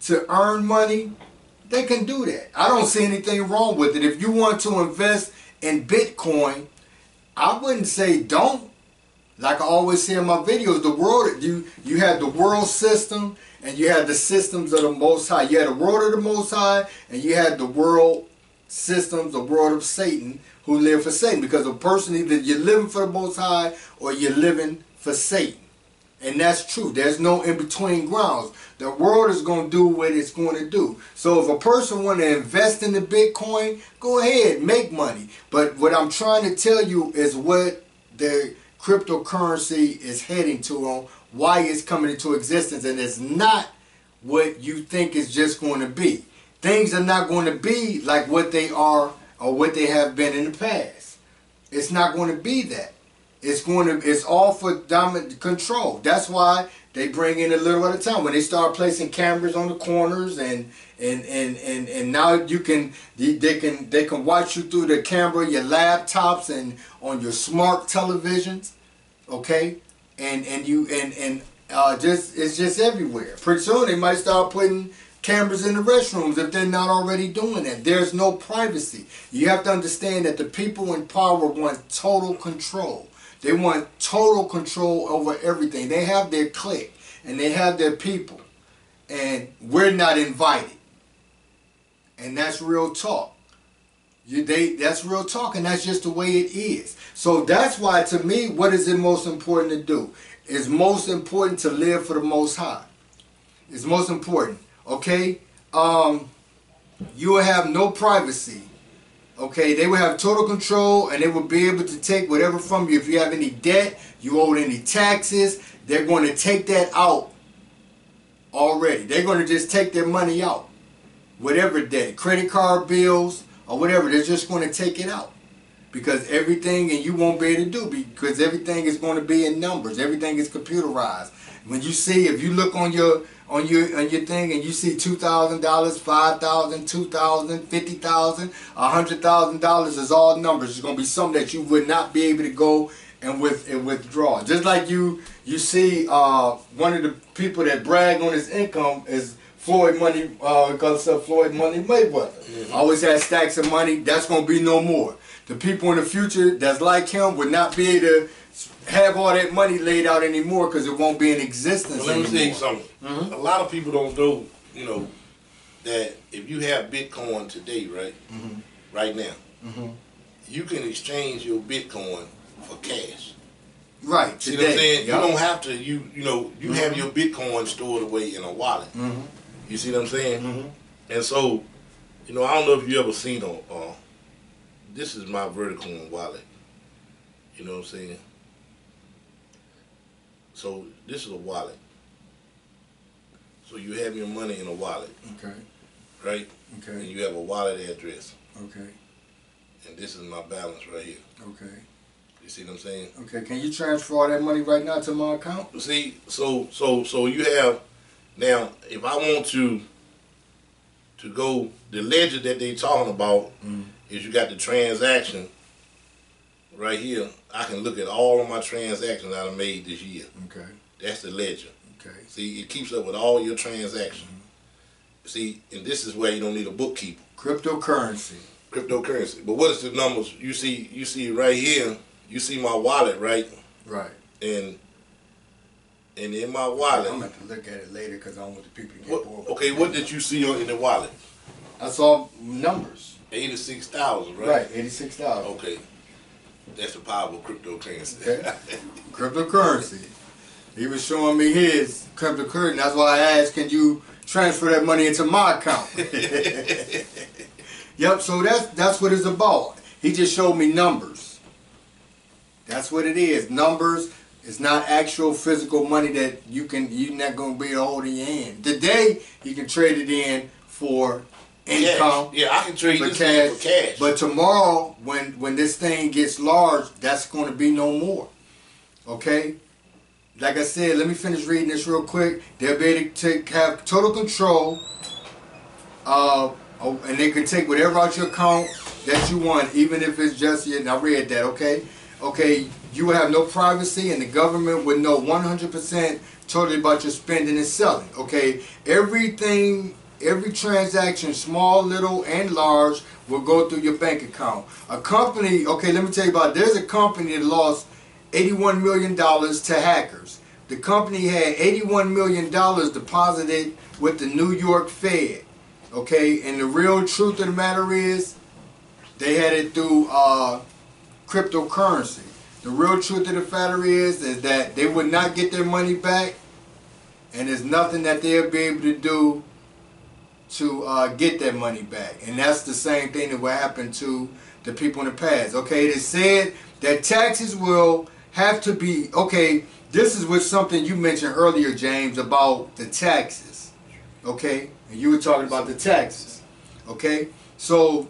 to earn money, they can do that. I don't see anything wrong with it. If you want to invest in Bitcoin, I wouldn't say don't. Like I always say in my videos, the world, you have the world system and you have the systems of the Most High. You had the world of the Most High and you had the world systems, the world of Satan, who live for Satan. Because a person, either you're living for the Most High or you're living for Satan. And that's true. There's no in-between grounds. The world is going to do what it's going to do. So if a person want to invest in the Bitcoin, go ahead, make money. But what I'm trying to tell you is what the cryptocurrency is heading to, on why it's coming into existence. And it's not what you think it's just going to be. Things are not going to be like what they are or what they have been in the past. It's not going to be that. It's all for dominant control. That's why they bring in a little at a time. When they start placing cameras on the corners and now they can watch you through the camera, your laptops and on your smart televisions, okay? It's just everywhere. Pretty soon they might start putting cameras in the restrooms if they're not already doing that. There's no privacy. You have to understand that the people in power want total control. They want total control over everything. They have their clique and they have their people, and we're not invited. And that's real talk. That's real talk, and that's just the way it is. So that's why, to me, what is it most important to do? It's most important to live for the Most High. It's most important. Okay, you will have no privacy. Okay, they will have total control, and they will be able to take whatever from you. If you have any debt, you owe any taxes, they're going to take that out already. They're going to just take their money out. Whatever debt, credit card bills, or whatever, they're just going to take it out. Because everything, and you won't be able to do, because everything is going to be in numbers. Everything is computerized. When you see, if you look on your thing and you see $2,000, $5,000, $2,000, $50,000, $100,000 is all numbers. It's going to be something that you would not be able to go and withdraw. Just like you see one of the people that brag on his income is Floyd Money, because of Floyd Money Mayweather. Mm-hmm. Always has stacks of money. That's going to be no more. The people in the future that's like him would not be able to have all that money laid out anymore because it won't be in existence Let me anymore. tell you something. Mm-hmm. A lot of people don't know, that if you have Bitcoin today, right, mm-hmm. right now, mm-hmm. you can exchange your Bitcoin for cash. Right. See what I'm saying? Yep. You don't have to. You mm-hmm. have your Bitcoin stored away in a wallet. Mm-hmm. You see what I'm saying? Mm-hmm. And so, I don't know if you ever seen this is my Verticoin wallet. You know what I'm saying? So this is a wallet. So you have your money in a wallet. Okay. Right? Okay. And you have a wallet address. Okay. And this is my balance right here. Okay. You see what I'm saying? Okay. Can you transfer all that money right now to my account? See, so you have now. If I want to go, the ledger that they talking about is you got the transaction right here. I can look at all of my transactions I done made this year. Okay. That's the ledger. Okay. See, it keeps up with all your transactions. Mm-hmm. See, and this is where you don't need a bookkeeper. Cryptocurrency. But what is the numbers? You see right here, you see my wallet, right? Right. And in my wallet. I'm going to have to look at it later because I don't want the people to get bored. Okay, what did you see in the wallet? I saw numbers. 86,000, right? Right, 86,000. Okay. That's the power of cryptocurrency. Okay. Cryptocurrency. He was showing me his cryptocurrency. That's why I asked, can you transfer that money into my account? Yep, so that's what it's about. He just showed me numbers. That's what it is. Numbers. It's not actual physical money that you're not going to be able to hold in your hand. Today, you can trade it in for income. Yeah, I can trade this for cash. But tomorrow, when this thing gets large, that's going to be no more. Okay? Like I said, let me finish reading this real quick. They'll be able to have total control, and they can take whatever out your account that you want, even if it's just and I read that. Okay, you will have no privacy, and the government would know 100% totally about your spending and selling. Okay, every transaction, small, little, and large, will go through your bank account. A company, okay, let me tell you about it. There's a company that lost $81 million to hackers. The company had $81 million deposited with the New York Fed. Okay, and the real truth of the matter is, they had it through cryptocurrency. The real truth of the matter is that they would not get their money back, and there's nothing that they'll be able to do to get their money back. And that's the same thing that will happen to the people in the past. Okay, they said that taxes will have to be, okay, this is what something you mentioned earlier, James, about the taxes. Okay, and you were talking about the taxes. Okay, so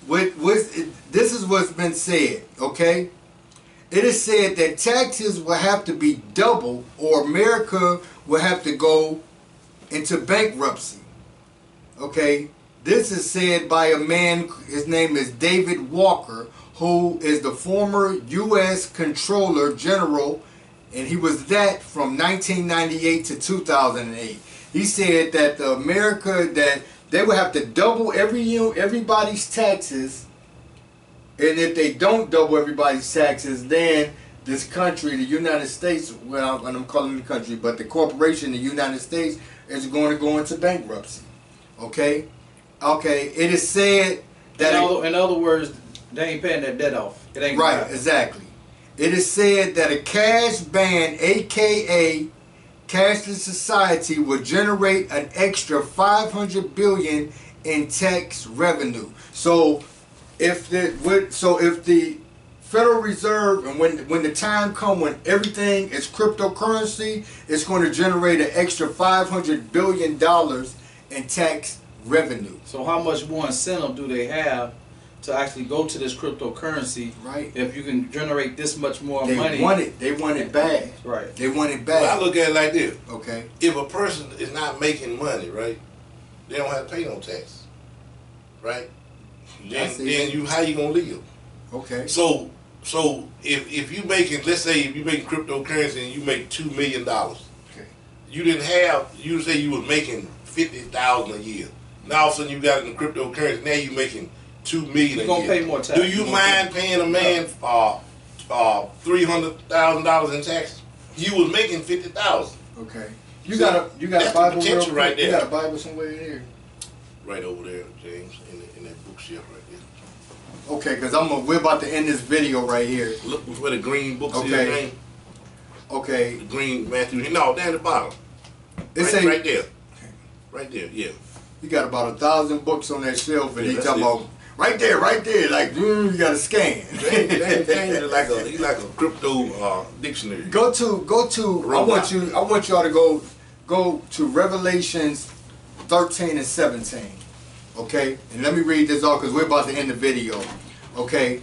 this is what's been said. Okay, it is said that taxes will have to be doubled, or America will have to go into bankruptcy. Okay, this is said by a man, his name is David Walker, who is the former U.S. Comptroller General, and he was that from 1998 to 2008. He said that that they would have to double everybody's taxes, and if they don't double everybody's taxes, then this country, the United States, well, and I'm calling it the country, but the corporation, the United States, is going to go into bankruptcy. Okay? Okay, it is said In other words, they ain't paying that debt off. It ain't right, happen. exactly. It is said that a cash ban, aka cashless society, will generate an extra $500 billion in tax revenue. So if the Federal Reserve, and when the time comes when everything is cryptocurrency, it's going to generate an extra $500 billion in tax revenue. So how much more incentive do they have to actually go to this cryptocurrency? Right. If you can generate this much more They money. They want it bad. Right. They want it bad. Well, I look at it like this. Okay. If a person is not making money, right, they don't have to pay no tax, right? Then how you gonna live? Okay. So if you making, let's say if you making cryptocurrency and you make $2 million, Okay. you say you was making 50,000 a year. Now all of a sudden you got in the cryptocurrency. Now you making $2 million. You're gonna pay more tax. Do you mind paying a man $300,000 in taxes? You was making 50,000. Okay. You See, got a that's the Bible potential real right quick? You there. got a Bible somewhere in here? Right over there, James, in that bookshelf right there. Okay, because we're about to end this video right here. Look where the green books Okay. is, James. Okay. The green Matthew. No, down at the bottom. Right there. Right there, yeah. You got about 1,000 books on that shelf, and Yeah, he that's talking it. about right there, like you got to scan. James is like a crypto dictionary. Go to. I want y'all to go to Revelations 13 and 17. Okay, and let me read this off because we're about to end the video. Okay,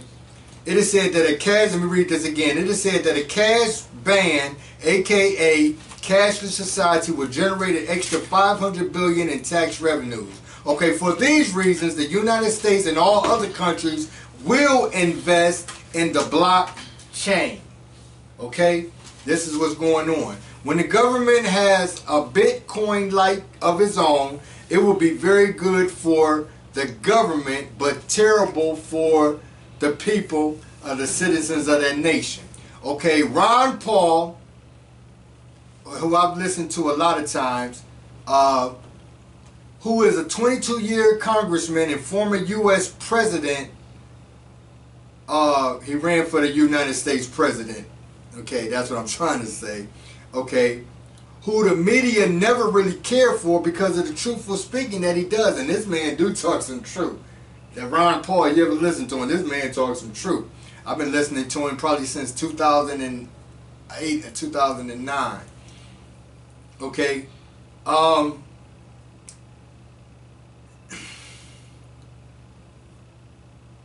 it is said that a cash. Let me read this again. It is said that a cash ban, aka cashless society, will generate an extra $500 billion in tax revenues. Okay, for these reasons, the United States and all other countries will invest in the blockchain. Okay, this is what's going on. When the government has a Bitcoin like of its own, it will be very good for the government, but terrible for the people, the citizens of that nation. Okay, Ron Paul, who I've listened to a lot of times, who is a 22-year congressman and former U.S. president. He ran for the United States president. Okay, that's what I'm trying to say. Okay, who the media never really care for because of the truthful speaking that he does. And this man do talk some truth. That Ron Paul, you ever listen to him? This man talks some truth. I've been listening to him probably since 2008 or 2009. Okay.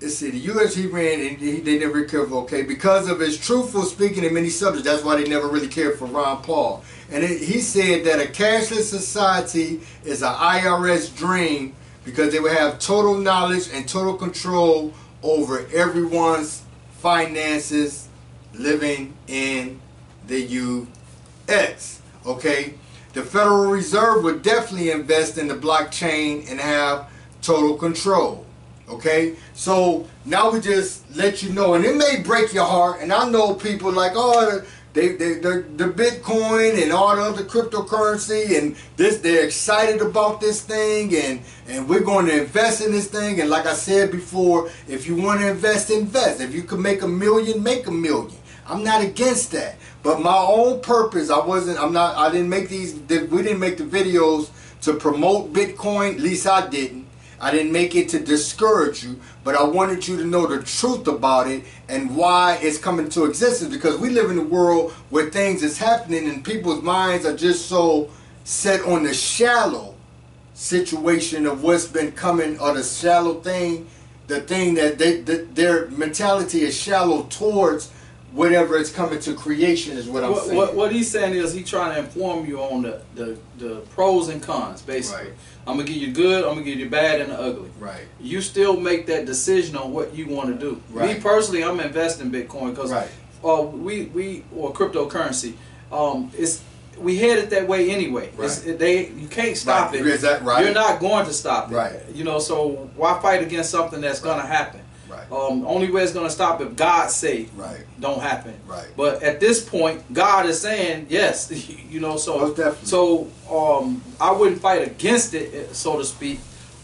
Let's see, the U.S. he ran, and they never cared for, okay, because of his truthful speaking in many subjects. That's why they never really cared for Ron Paul. And he said that a cashless society is an IRS dream because they would have total knowledge and total control over everyone's finances living in the U.S. Okay? The Federal Reserve would definitely invest in the blockchain and have total control. Okay, so now we just let you know, and it may break your heart. And I know people like, oh, the Bitcoin and all the other cryptocurrency and this, they're excited about this thing, and we're going to invest in this thing. And like I said before, if you want to invest, invest. If you could make $1 million, make $1 million. I'm not against that, but my own purpose, I didn't make we didn't make the videos to promote Bitcoin. At least I didn't. I didn't make it to discourage you, but I wanted you to know the truth about it and why it's coming to existence, because we live in a world where things is happening and people's minds are just so set on the shallow situation of what's been coming, or the shallow thing, the thing that their mentality is shallow towards whatever is coming to creation is what I'm saying. What he's saying is he's trying to inform you on the pros and cons, basically. Right. I'm going to give you good, I'm going to give you bad and the ugly. Right. You still make that decision on what you want to do. Right. Me personally, I'm investing in Bitcoin because Right. we or cryptocurrency, we headed that way anyway. Right. You can't stop Right. it. Is that right? You're not going to stop it. Right. You know, so why fight against something that's going to happen? Right. Only way it's going to stop if God say Right. don't happen. Right. But at this point, God is saying yes. You know, so Most definitely. so I wouldn't fight against it, so to speak.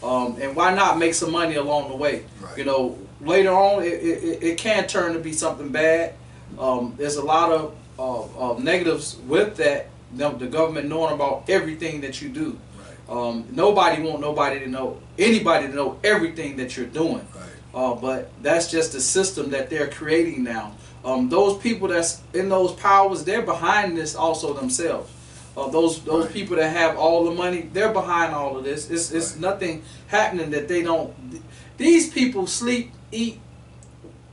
And why not make some money along the way? Right. You know, later on, it can turn to be something bad. There's a lot of negatives with that. The government knowing about everything that you do. Right. Nobody want anybody to know everything that you're doing. Right. But that's just the system that they're creating now. Those people that's in those powers, they're behind this also themselves. Those Right. people that have all the money, they're behind all of this. It's Right. nothing happening that they don't. These people sleep, eat,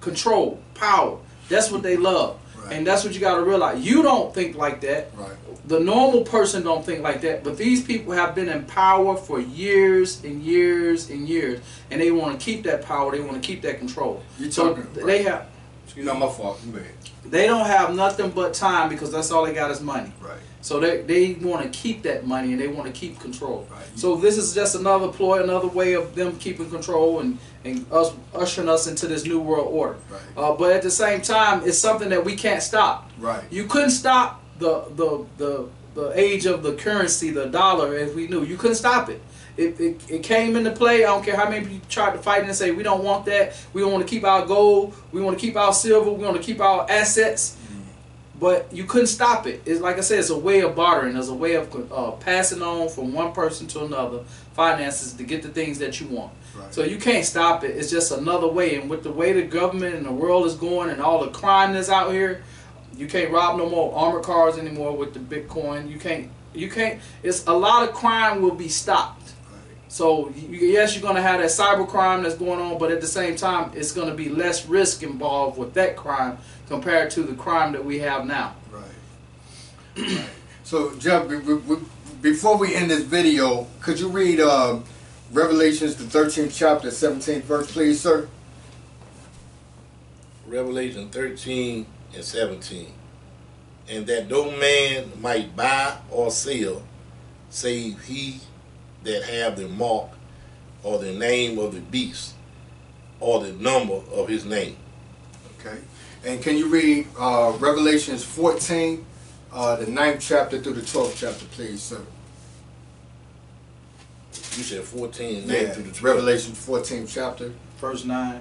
control, power. That's what they love. Right. And that's what you got to realize. You don't think like that. Right. The normal person don't think like that, but these people have been in power for years and years and years, and they want to keep that power. They want to keep that control. You So talking? they have. You know, my fault. You made. They don't have nothing but time because that's all they got is money. Right. So they want to keep that money and they want to keep control. Right. So this is just another ploy, another way of them keeping control and us ushering us into this new world order. Right. But at the same time, it's something that we can't stop. Right. You couldn't stop the age of the currency, the dollar, as we knew. You couldn't stop it. It came into play. I don't care how many people tried to fight and say we don't want that. We don't want to keep our gold. We want to keep our silver. We want to keep our assets. But you couldn't stop it. It's like I said, it's a way of bartering. It's a way of passing on from one person to another finances to get the things that you want. Right. So you can't stop it. It's just another way. And with the way the government and the world is going and all the crime that's out here, you can't rob no more armored cars anymore with the Bitcoin. You can't. It's a lot of crime will be stopped. So yes, you're going to have that cyber crime that's going on, but at the same time, it's going to be less risk involved with that crime compared to the crime that we have now. Right. Right. So Jeff, before we end this video, could you read Revelations the 13th chapter, 17th verse, please, sir? Revelation 13 and 17. And that no man might buy or sell, save he that have the mark or the name of the beast or the number of his name. Okay. And can you read Revelations 14, the 9th chapter through the 12th chapter, please, sir? You said 14, 9 Yeah, through the 12. Revelation 14th chapter, Verse 9.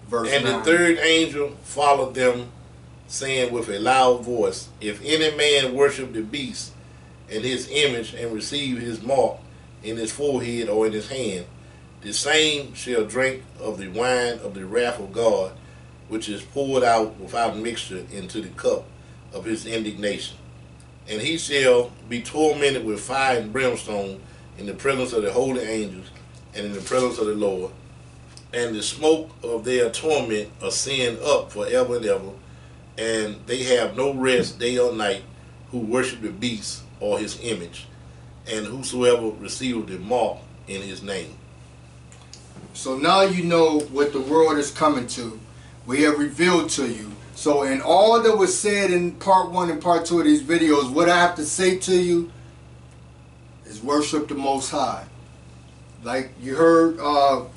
verse And 9. the third angel followed them, saying with a loud voice, If any man worship the beast and his image and receive his mark in his forehead or in his hand, the same shall drink of the wine of the wrath of God, which is poured out without mixture into the cup of his indignation. And he shall be tormented with fire and brimstone in the presence of the holy angels and in the presence of the Lord. And the smoke of their torment ascend up forever and ever, and they have no rest day or night who worship the beast or his image, and whosoever receiveth the mark in his name. So now you know what the world is coming to. We have revealed to you. So in all that was said in part 1 and part 2 of these videos, what I have to say to you is worship the Most High. Like you heard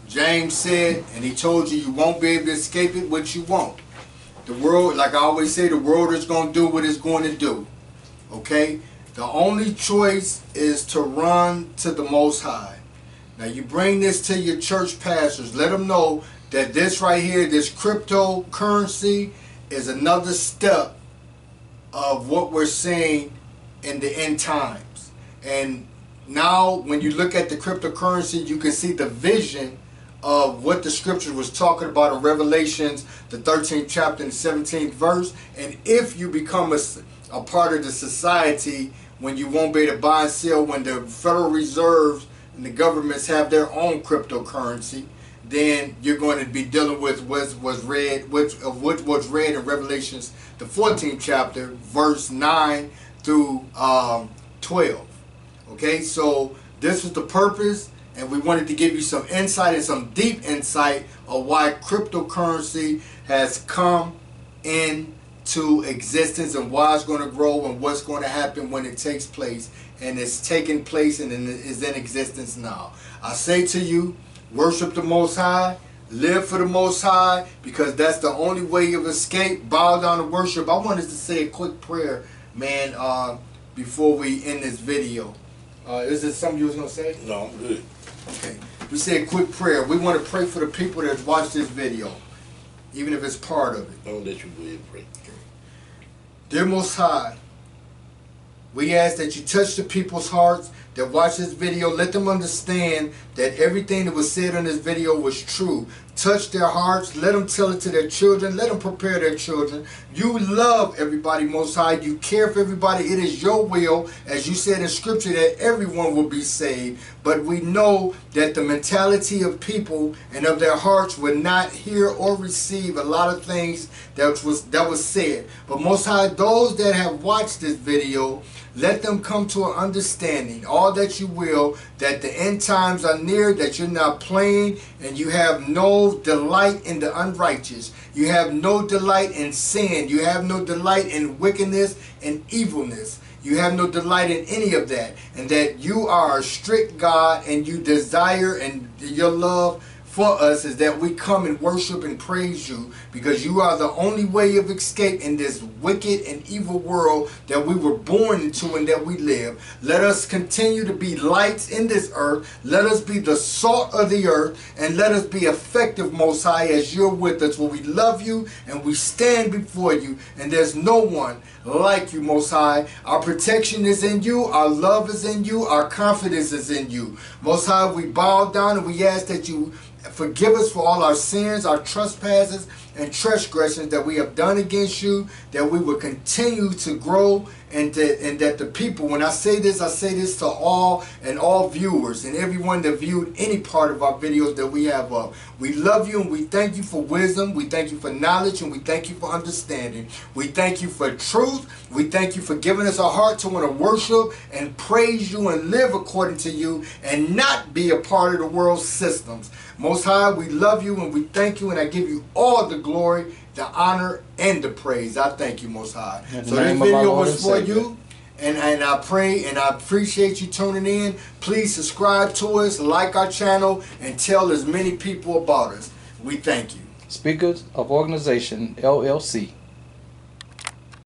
James said, and he told you, you won't be able to escape it, but you won't. The world, like I always say, the world is going to do what it's going to do. Okay? The only choice is to run to the Most High. Now you bring this to your church pastors. Let them know that this right here, this cryptocurrency, is another step of what we're seeing in the end times. And now when you look at the cryptocurrency, you can see the vision of what the scripture was talking about in Revelations, the 13th chapter and 17th verse. And if you become a part of the society, when you won't be able to buy and sell, when the Federal Reserves and the governments have their own cryptocurrency, then you're going to be dealing with what was read in Revelations, the 14th chapter, verse 9 through 12. Okay, so this was the purpose, and we wanted to give you some insight and some deep insight of why cryptocurrency has come into existence and why it's going to grow and what's going to happen when it takes place. And it's taking place and is in existence now. I say to you, worship the Most High, live for the Most High, because that's the only way of escape. Bow down and worship. I wanted to say a quick prayer, man, before we end this video. Is there something you was going to say? No, I'm good. Okay. we say a quick prayer. We want to pray for the people that watch this video, even if it's part of it. I'll let you go ahead and pray. Dear Most High, we ask that you touch the people's hearts that watch this video. Let them understand that everything that was said in this video was true. Touch their hearts. Let them tell it to their children. Let them prepare their children. You love everybody, Most High. You care for everybody. It is your will, as you said in Scripture, that everyone will be saved. But we know that the mentality of people and of their hearts would not hear or receive a lot of things that was said. But Most High, those that have watched this video, let them come to an understanding, all that you will, that the end times are near, that you're not playing, and you have no delight in the unrighteous. You have no delight in sin. You have no delight in wickedness and evilness. You have no delight in any of that. And that you are a strict God, and you desire, and your love for us is that we come and worship and praise you, because you are the only way of escape in this wicked and evil world that we were born into and that we live. Let us continue to be lights in this earth. Let us be the salt of the earth, and let us be effective, Most High, as you're with us. For we love you and we stand before you, and there's no one like you, Most High. Our protection is in you, our love is in you, our confidence is in you. Most High, we bow down and we ask that you forgive us for all our sins, our trespasses, and transgressions that we have done against you, that we will continue to grow, and that the people, when I say this to all and all viewers and everyone that viewed any part of our videos that we have up. We love you and we thank you for wisdom, we thank you for knowledge, and we thank you for understanding. We thank you for truth. We thank you for giving us a heart to want to worship and praise you and live according to you and not be a part of the world's systems. Most High, we love you and we thank you, and I give you all the glory, the honor, and the praise. I thank you, Most High. So this video was for you, and I pray and I appreciate you tuning in. Please subscribe to us, like our channel, and tell as many people about us. We thank you. Speakers of Organization, LLC.